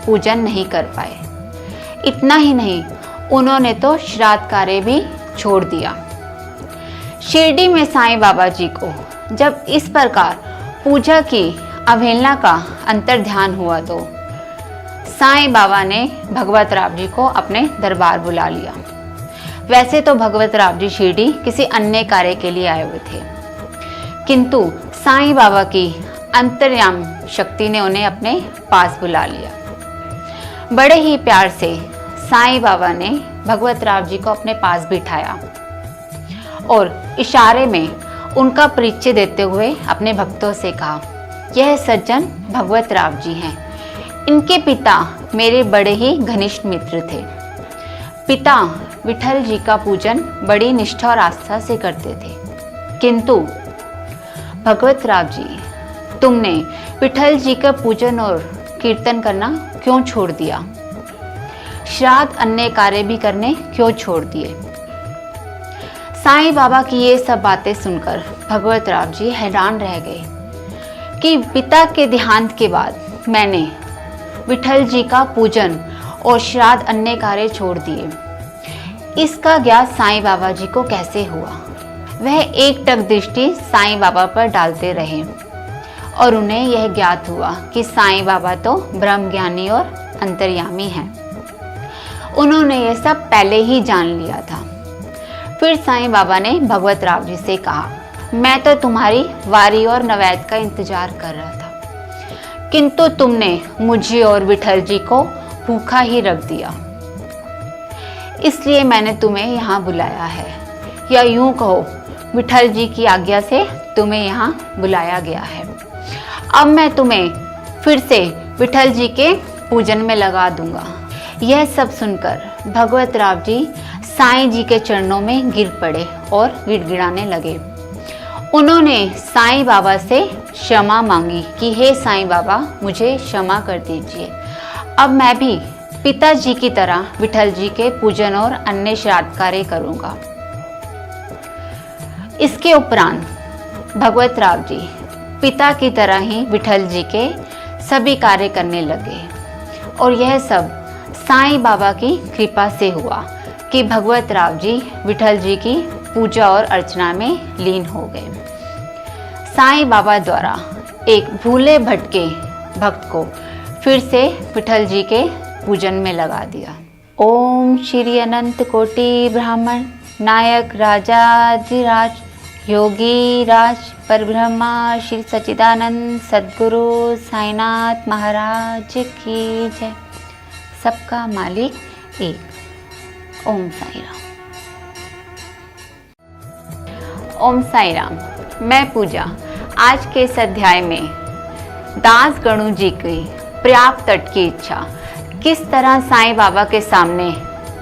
पूजन नहीं कर पाए। इतना ही नहीं, उन्होंने तो श्राद्ध कार्य भी छोड़ दिया। शिरडी में साईं बाबा जी को जब इस प्रकार पूजा की अवहेलना का अंतर्ध्यान हुआ तो साईं बाबा ने भगवत राव जी को अपने दरबार बुला लिया। वैसे तो भगवत राव जी शिरडी किसी अन्य कार्य के लिए आए हुए थे, किंतु साईं बाबा की अंतर्याम शक्ति ने उन्हें अपने पास बुला लिया। बड़े ही प्यार से साईं बाबा ने भगवत राव जी को अपने पास बिठाया और इशारे में उनका परिचय देते हुए अपने भक्तों से कहा, यह सज्जन भगवत राव जी हैं। इनके पिता मेरे बड़े ही घनिष्ठ मित्र थे। पिता विठल जी का पूजन बड़ी निष्ठा और आस्था से करते थे, किंतु भगवत राव जी, तुमने विठल जी का पूजन और कीर्तन करना क्यों छोड़ दिया? श्राद्ध अन्य कार्य भी करने क्यों छोड़ दिए? साईं बाबा की ये सब बातें सुनकर भगवत राव जी हैरान रह गए कि पिता के देहांत के बाद मैंने विठल जी का पूजन और श्राद्ध अन्य कार्य छोड़ दिए। इसका ज्ञात साईं बाबा जी को कैसे हुआ? वह एक टक दृष्टि साईं बाबा पर डालते रहे और उन्हें यह ज्ञात हुआ कि साईं बाबा तो ब्रह्म ज्ञानी और अंतर्यामी हैं। उन्होंने यह सब पहले ही जान लिया था। फिर साईं बाबा ने भगवत राव जी से कहा, मैं तो तुम्हारी वारी और नवैद का इंतजार कर रहा था, किंतु तुमने मुझे और विठल जी को भूखा ही रख दिया, इसलिए मैंने तुम्हें यहाँ बुलाया है, या यूं कहो विठल जी की आज्ञा से तुम्हें यहाँ बुलाया गया है। अब मैं तुम्हें फिर से विठल जी के पूजन में लगा दूंगा। यह सब सुनकर भगवत राव जी साईं जी के चरणों में गिर पड़े और गिड़गिड़ाने लगे। उन्होंने साईं बाबा से क्षमा मांगी कि हे साईं बाबा, मुझे क्षमा कर दीजिए। अब मैं भी पिताजी की तरह विठल जी के पूजन और अन्य श्राद्ध कार्य करूंगा। इसके उपरांत भगवत राव जी पिता की तरह ही विठल जी के सभी कार्य करने लगे और यह सब साईं बाबा की कृपा से हुआ कि भगवत राव जी विठल जी की पूजा और अर्चना में लीन हो गए। साईं बाबा द्वारा एक भूले भटके भक्त को फिर से विठल जी के पूजन में लगा दिया। ओम श्री अनंत कोटि ब्राह्मण नायक राजाधिराज योगी राज परब्रह्मा श्री सच्चिदानंद सद्गुरु साईनाथ महाराज की जय। सबका मालिक एक। ओम साई राम। ओम साई राम। मैं पूजा आज के इस अध्याय में दास गणु जी की प्रयाग तट की इच्छा किस तरह साईं बाबा के सामने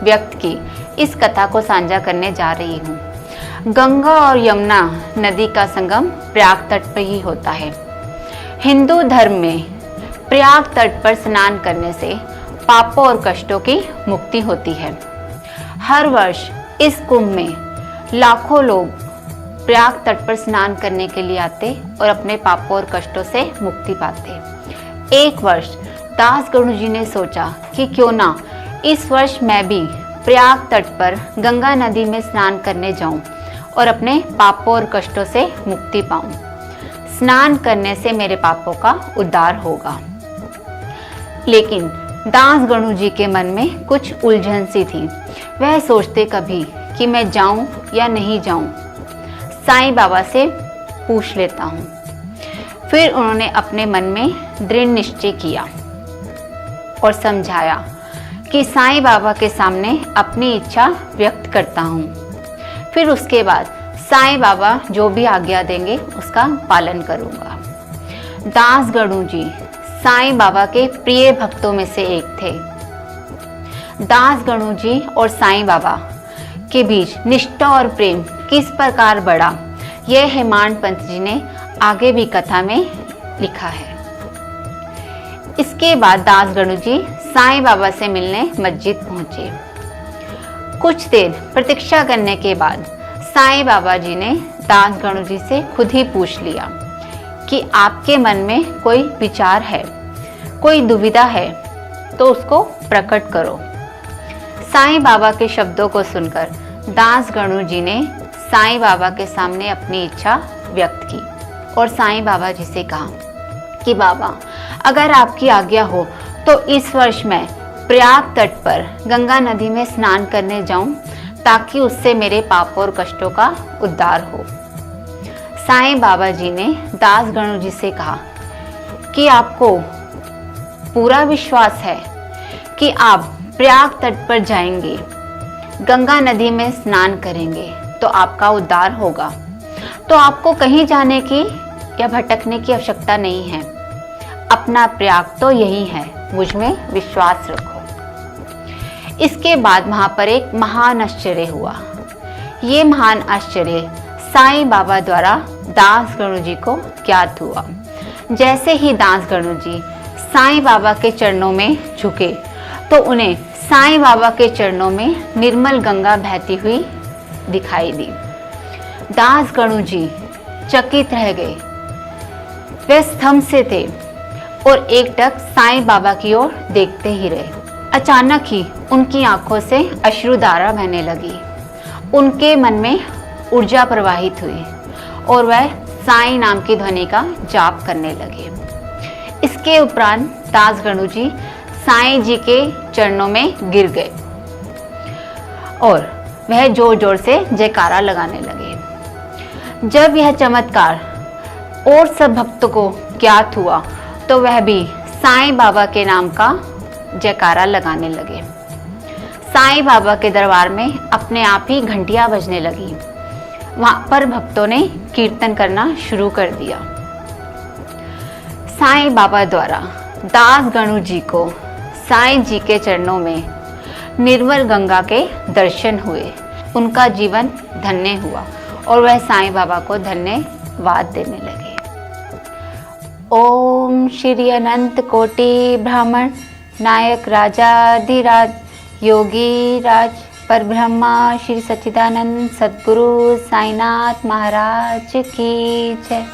व्यक्त की, इस कथा को साझा करने जा रही हूँ। गंगा और यमुना नदी का संगम प्रयाग तट पर ही होता है। हिंदू धर्म में प्रयाग तट पर स्नान करने से पापों और कष्टों की मुक्ति होती है। हर वर्ष इस कुंभ में लाखों लोग प्रयाग तट पर स्नान करने के लिए आते और अपने पापों और कष्टों से मुक्ति पाते। एक वर्ष दास गणु जी ने सोचा कि क्यों ना इस वर्ष मैं भी प्रयाग तट पर गंगा नदी में स्नान करने जाऊं और अपने पापों और कष्टों से मुक्ति पाऊं। स्नान करने से मेरे पापों का उद्धार होगा। लेकिन दास गणु जी के मन में कुछ उलझन सी थी। वह सोचते कभी कि मैं जाऊं या नहीं जाऊं, साईं बाबा से पूछ लेता हूं। फिर उन्होंने अपने मन में दृढ़ निश्चय किया और समझाया कि साईं बाबा के सामने अपनी इच्छा व्यक्त करता हूं। फिर उसके बाद साईं बाबा जो भी आज्ञा देंगे उसका पालन करूंगा। दास गणु जी साईं बाबा के प्रिय भक्तों में से एक थे। दास गणु जी और साईं बाबा के बीच निष्ठा और प्रेम किस प्रकार बढ़ा, यह हेमांड पंत जी ने आगे भी कथा में लिखा है। इसके बाद दास गणु जी साईं बाबा से मिलने मस्जिद पहुंचे। कुछ देर प्रतीक्षा करने के बाद साईं बाबा जी ने दास गणु जी से खुद ही पूछ लिया कि आपके मन में कोई विचार है, कोई दुविधा है तो उसको प्रकट करो। साईं बाबा के शब्दों को सुनकर दास गणु जी ने साईं बाबा के सामने अपनी इच्छा व्यक्त की और साईं बाबा जी से कहा कि बाबा, अगर आपकी आज्ञा हो तो इस वर्ष मैं प्रयाग तट पर गंगा नदी में स्नान करने जाऊं ताकि उससे मेरे पाप और कष्टों का उद्धार हो। साईं बाबा जी ने दास गणु जी से कहा कि आपको पूरा विश्वास है कि आप प्रयाग तट पर जाएंगे, गंगा नदी में स्नान करेंगे तो आपका उद्धार होगा, तो आपको कहीं जाने की या भटकने की आवश्यकता नहीं है। अपना प्रयाग तो यही है, मुझ में विश्वास रखो। इसके बाद वहां पर एक महान आश्चर्य हुआ। ये महान आश्चर्य साईं बाबा द्वारा दास गणु जी को ज्ञात हुआ। जैसे ही दास गणु जी साईं बाबा के चरणों में झुके तो उन्हें साईं बाबा के चरणों में निर्मल गंगा बहती हुई दिखाई दी। दास गणु जी चकित रह गए। वे स्तंभ से थे और एकटक साईं बाबा की ओर देखते ही रहे। अचानक ही उनकी आंखों से अश्रुधारा बहने लगी। उनके मन में ऊर्जा प्रवाहित हुई और वह साईं नाम की ध्वनि का जाप करने लगे। इसके उपरांत दास गणु जी साईं जी के चरणों में गिर गए और वह जोर जोर से जयकारा लगाने लगे। जब यह चमत्कार और सब भक्तों को ज्ञात हुआ तो वह भी साईं बाबा के नाम का जयकारा लगाने लगे। साईं बाबा के दरबार में अपने आप ही घंटियां बजने लगी। वहां पर भक्तों ने कीर्तन करना शुरू कर दिया। साईं बाबा द्वारा दास गणु जी को साईं जी के चरणों में निर्मल गंगा के दर्शन हुए। उनका जीवन धन्य हुआ और वह साईं बाबा को धन्यवाद देने लगे। ओम श्री अनंत कोटि ब्राह्मण नायक राजाधिराज योगी राज परब्रह्मा श्री सच्चिदानंद सद्गुरु साईनाथ महाराज की जय।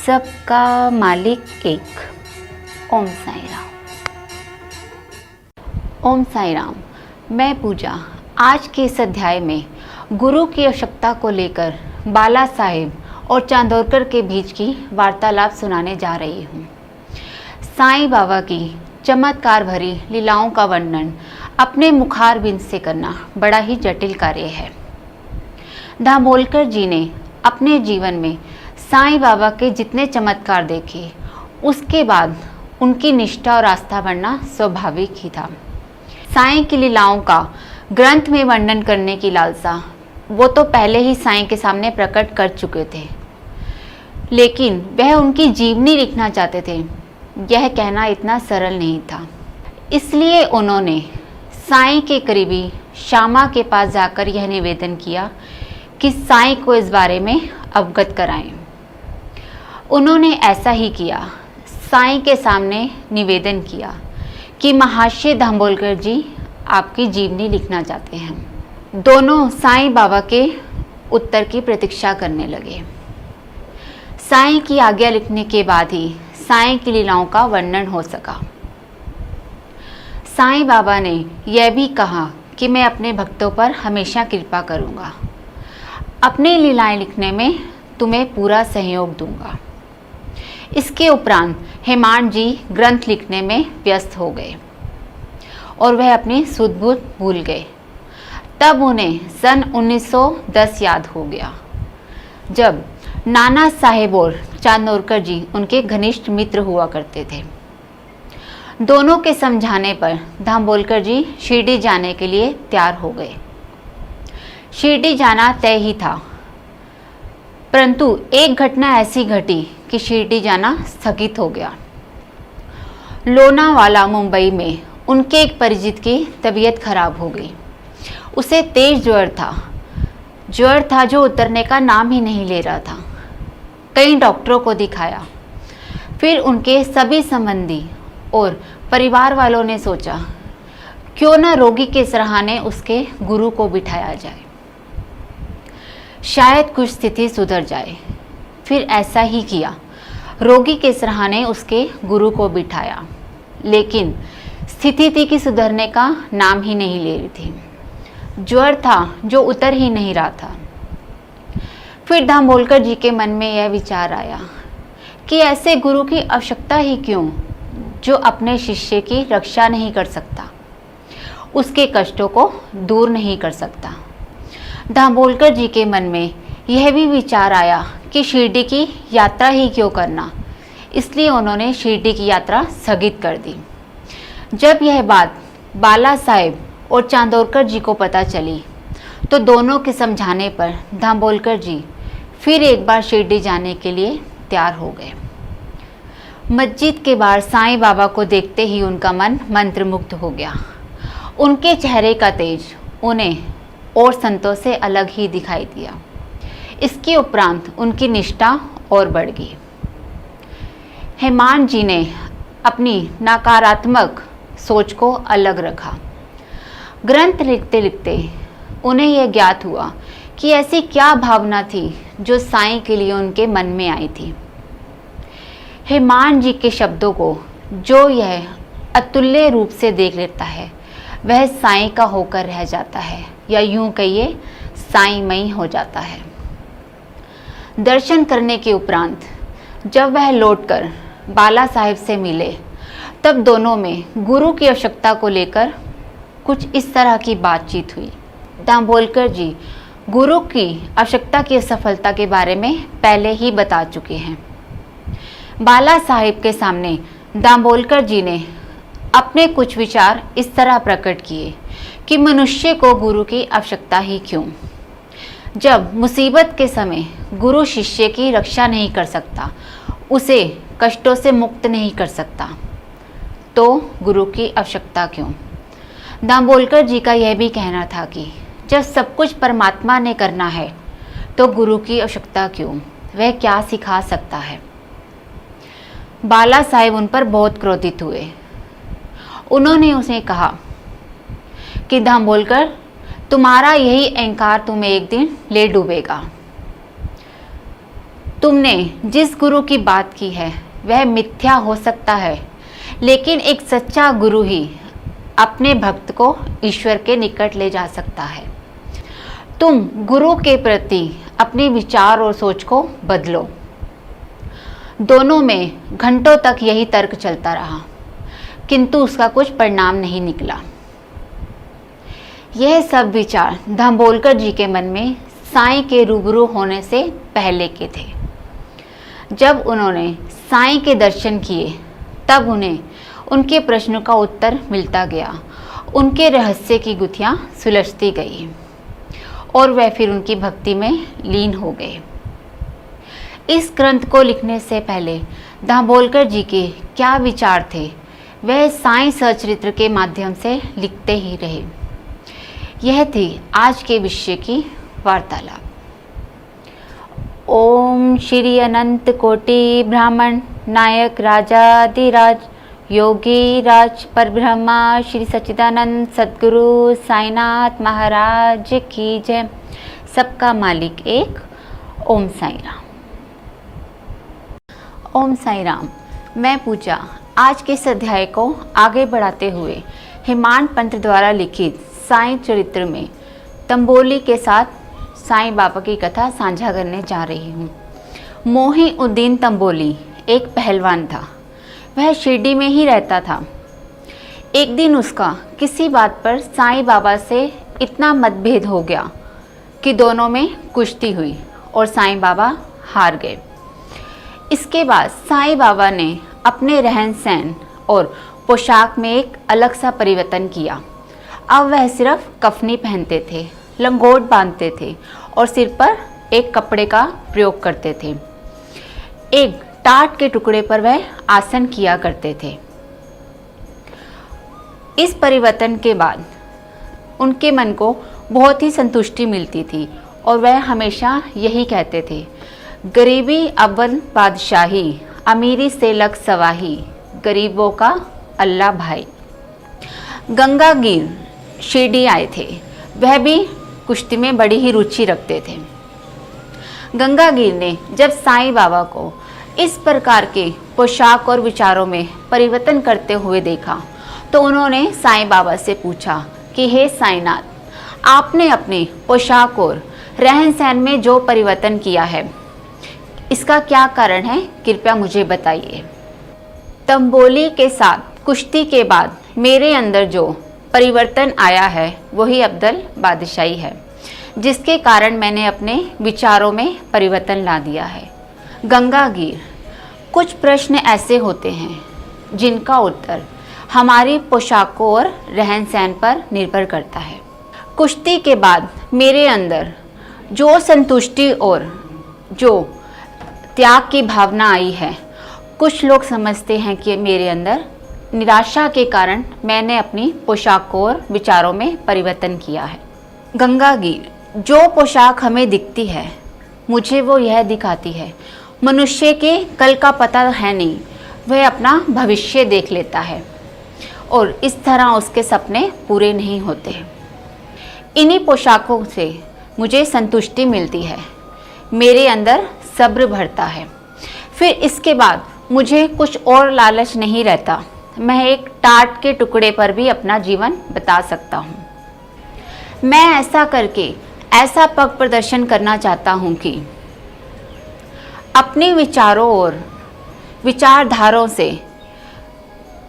सबका मालिक एक। ओम साई राम। ओम साई राम। मैं पूजा आज के इस अध्याय में गुरु की आवश्यकता को लेकर बाला साहेब और चांदोरकर के बीच की वार्तालाप सुनाने जा रही हूँ। साईं बाबा की चमत्कार भरी लीलाओं का वर्णन अपने मुखारबिंद से करना बड़ा ही जटिल कार्य है। दामोलकर जी ने अपने जीवन में साईं बाबा के जितने चमत्कार देखे, उसके बाद उनकी निष्ठा और आस्था बढ़ना स्वाभाविक ही था। साईं की लीलाओं का ग्रंथ में वर्णन करने की लालसा वो तो पहले ही साईं के सामने प्रकट कर चुके थे, लेकिन वह उनकी जीवनी लिखना चाहते थे। यह कहना इतना सरल नहीं था। इसलिए उन्होंने साईं के करीबी श्यामा के पास जाकर यह निवेदन किया कि साईं को इस बारे में अवगत कराएं। उन्होंने ऐसा ही किया। साईं के सामने निवेदन किया कि महाशय दामोलकर जी आपकी जीवनी लिखना चाहते हैं। दोनों साईं बाबा के उत्तर की प्रतीक्षा करने लगे। साईं की आज्ञा लिखने के बाद ही साईं की लीलाओं का वर्णन हो सका। साईं बाबा ने यह भी कहा कि मैं अपने भक्तों पर हमेशा कृपा करूंगा। अपनी लीलाएं लिखने में तुम्हें पूरा सहयोग दूंगा। इसके उपरांत हेमाड जी ग्रंथ लिखने में व्यस्त हो गए और वह अपनी सुध बुध भूल गए। तब उन्हें सन 1910 याद हो गया, जब नाना साहेब और चांदोरकर जी उनके घनिष्ठ मित्र हुआ करते थे। दोनों के समझाने पर दामोलकर जी शिरडी जाने के लिए तैयार हो गए। शिरडी जाना तय ही था, परंतु एक घटना ऐसी घटी कि शिरडी जाना स्थगित हो गया। लोनावाला मुंबई में उनके एक परिचित की तबीयत खराब हो गई। उसे तेज ज्वर था जो उतरने का नाम ही नहीं ले रहा था। कई डॉक्टरों को दिखाया। फिर उनके सभी संबंधी और परिवार वालों ने सोचा क्यों न रोगी के सराहने उसके गुरु को बिठाया जाए, शायद कुछ स्थिति सुधर जाए। फिर ऐसा ही किया। रोगी के सराहने उसके गुरु को बिठाया, लेकिन स्थिति थी कि सुधरने का नाम ही नहीं ले रही थी। ज्वर था जो उतर ही नहीं रहा था। फिर दामोलकर जी के मन में यह विचार आया कि ऐसे गुरु की आवश्यकता ही क्यों जो अपने शिष्य की रक्षा नहीं कर सकता, उसके कष्टों को दूर नहीं कर सकता। दामोलकर जी के मन में यह भी विचार आया कि शिरडी की यात्रा ही क्यों करना, इसलिए उन्होंने शिरडी की यात्रा स्थगित कर दी। जब यह बात बाला साहेब और चांदोरकर जी को पता चली तो दोनों के समझाने पर दामोलकर जी फिर एक बार शिरडी जाने के लिए तैयार हो गए। मस्जिद के बाहर साईं बाबा को देखते ही उनका मन मंत्रमुग्ध हो गया। उनके चेहरे का तेज उन्हें और संतों से अलग ही दिखाई दिया। इसके उपरांत उनकी निष्ठा और बढ़ गई। हेमान जी ने अपनी नकारात्मक सोच को अलग रखा। ग्रंथ लिखते लिखते उन्हें यह ज्ञात हुआ कि ऐसी क्या भावना थी जो साईं के लिए उनके मन में आई थी। हेमान जी के शब्दों को जो यह अतुल्य रूप से देख लेता है वह साईं का होकर रह जाता है, या यूं कहिए साईंमय हो जाता है। दर्शन करने के उपरांत जब वह लौटकर बाला साहेब से मिले तब दोनों में गुरु की आवश्यकता को लेकर कुछ इस तरह की बातचीत हुई। दामोलकर जी गुरु की आवश्यकता की असफलता के बारे में पहले ही बता चुके हैं। बाला साहेब के सामने दामोलकर जी ने अपने कुछ विचार इस तरह प्रकट किए कि मनुष्य को गुरु की आवश्यकता ही क्यों। जब मुसीबत के समय गुरु शिष्य की रक्षा नहीं कर सकता, उसे कष्टों से मुक्त नहीं कर सकता, तो गुरु की आवश्यकता क्यों। दामोलकर जी का यह भी कहना था कि जब सब कुछ परमात्मा ने करना है तो गुरु की आवश्यकता क्यों, वह क्या सिखा सकता है। बाला साहेब उन पर बहुत क्रोधित हुए। उन्होंने उसे कहा कि दामोलकर, तुम्हारा यही अहंकार तुम्हें एक दिन ले डूबेगा। तुमने जिस गुरु की बात की है वह मिथ्या हो सकता है, लेकिन एक सच्चा गुरु ही अपने भक्त को ईश्वर के निकट ले जा सकता है। तुम गुरु के प्रति अपने विचार और सोच को बदलो। दोनों में घंटों तक यही तर्क चलता रहा, किंतु उसका कुछ परिणाम नहीं निकला। यह सब विचार दामोलकर जी के मन में साईं के रूबरू होने से पहले के थे। जब उन्होंने साईं के दर्शन किए तब उन्हें उनके प्रश्नों का उत्तर मिलता गया, उनके रहस्य की गुत्थियां सुलझती गई और वह फिर उनकी भक्ति में लीन हो गए। इस ग्रंथ को लिखने से पहले दामोलकर जी के क्या विचार थे वह साईं सचरित्र के माध्यम से लिखते ही रहे। यह थी आज के विषय की वार्तालाप। ओम श्री अनंत कोटि ब्राह्मण नायक राजाधिराज योगी राज परब्रह्मा श्री सच्चिदानंद सद्गुरु साईनाथ महाराज की जय। सबका मालिक एक। ओम साई राम। ओम साई राम। मैं पूजा आज के इस अध्याय को आगे बढ़ाते हुए हेमान पंत द्वारा लिखित साईं चरित्र में तंबोली के साथ साईं बाबा की कथा साझा करने जा रही हूँ। मोहीउद्दीन तंबोली एक पहलवान था। वह शिरडी में ही रहता था। एक दिन उसका किसी बात पर साईं बाबा से इतना मतभेद हो गया कि दोनों में कुश्ती हुई और साईं बाबा हार गए। इसके बाद साईं बाबा ने अपने रहन सहन और पोशाक में एक अलग सा परिवर्तन किया। अब वह सिर्फ कफनी पहनते थे, लंगोट बांधते थे और सिर पर एक कपड़े का प्रयोग करते थे। एक टाट के टुकड़े पर वह आसन किया करते थे। इस परिवर्तन के बाद उनके मन को बहुत ही संतुष्टि मिलती थी और वह हमेशा यही कहते थे, गरीबी अव्वल बादशाही, अमीरी से लग सवाही, गरीबों का अल्लाह भाई। गंगागीर शिरडी आए थे। वह भी कुश्ती में बड़ी ही रुचि रखते थे। गंगागीर ने जब साईं बाबा को इस प्रकार के पोशाक और विचारों में परिवर्तन करते हुए देखा तो उन्होंने साईं बाबा से पूछा कि हे साईनाथ, आपने अपने पोशाक और रहन सहन में जो परिवर्तन किया है, इसका क्या कारण है, कृपया मुझे बताइए। तंबोली के साथ कुश्ती के बाद मेरे अंदर जो परिवर्तन आया है वही अब्दल बादशाही है, जिसके कारण मैंने अपने विचारों में परिवर्तन ला दिया है। गंगागीर, कुछ प्रश्न ऐसे होते हैं जिनका उत्तर हमारी पोशाकों और रहन सहन पर निर्भर करता है। कुश्ती के बाद मेरे अंदर जो संतुष्टि और जो त्याग की भावना आई है, कुछ लोग समझते हैं कि मेरे अंदर निराशा के कारण मैंने अपनी पोशाकों और विचारों में परिवर्तन किया है। गंगागीर, जो पोशाक हमें दिखती है मुझे वो यह दिखाती है, मनुष्य के कल का पता है नहीं, वह अपना भविष्य देख लेता है और इस तरह उसके सपने पूरे नहीं होते। इन्हीं पोशाकों से मुझे संतुष्टि मिलती है, मेरे अंदर सब्र बढ़ता है। फिर इसके बाद मुझे कुछ और लालच नहीं रहता, मैं एक टाट के टुकड़े पर भी अपना जीवन बिता सकता हूँ। मैं ऐसा करके ऐसा पग प्रदर्शन करना चाहता हूँ कि अपने विचारों और विचारधाराओं से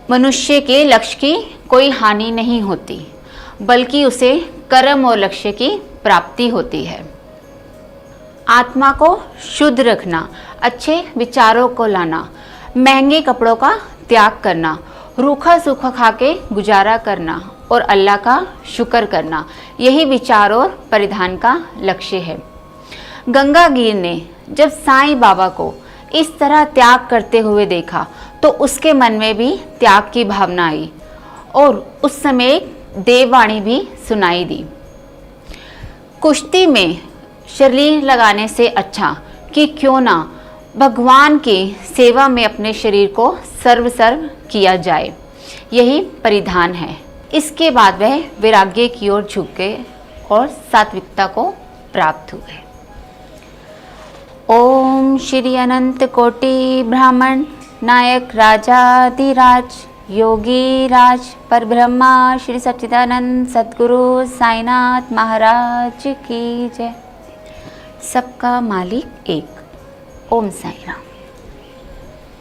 मनुष्य के लक्ष्य की कोई हानि नहीं होती, बल्कि उसे कर्म और लक्ष्य की प्राप्ति होती है। आत्मा को शुद्ध रखना, अच्छे विचारों को लाना, महंगे कपड़ों का त्याग करना, रूखा सूखा खा के गुजारा करना और अल्लाह का शुक्र करना, यही विचार और परिधान का लक्ष्य है। गंगागीर ने जब साईं बाबा को इस तरह त्याग करते हुए देखा तो उसके मन में भी त्याग की भावना आई और उस समय एक देववाणी भी सुनाई दी। कुश्ती में शरीर लगाने से अच्छा कि क्यों ना भगवान की सेवा में अपने शरीर को सर्व किया जाए, यही परिधान है। इसके बाद वह वैराग्य की ओर झुक गए और सात्विकता को प्राप्त हुए। ओम श्री अनंत कोटि ब्राह्मण नायक राजाधिराज योगी राज परब्रह्मा श्री सच्चिदानंद सद्गुरु साईनाथ महाराज की जय। सबका मालिक एक। ओम साई राम।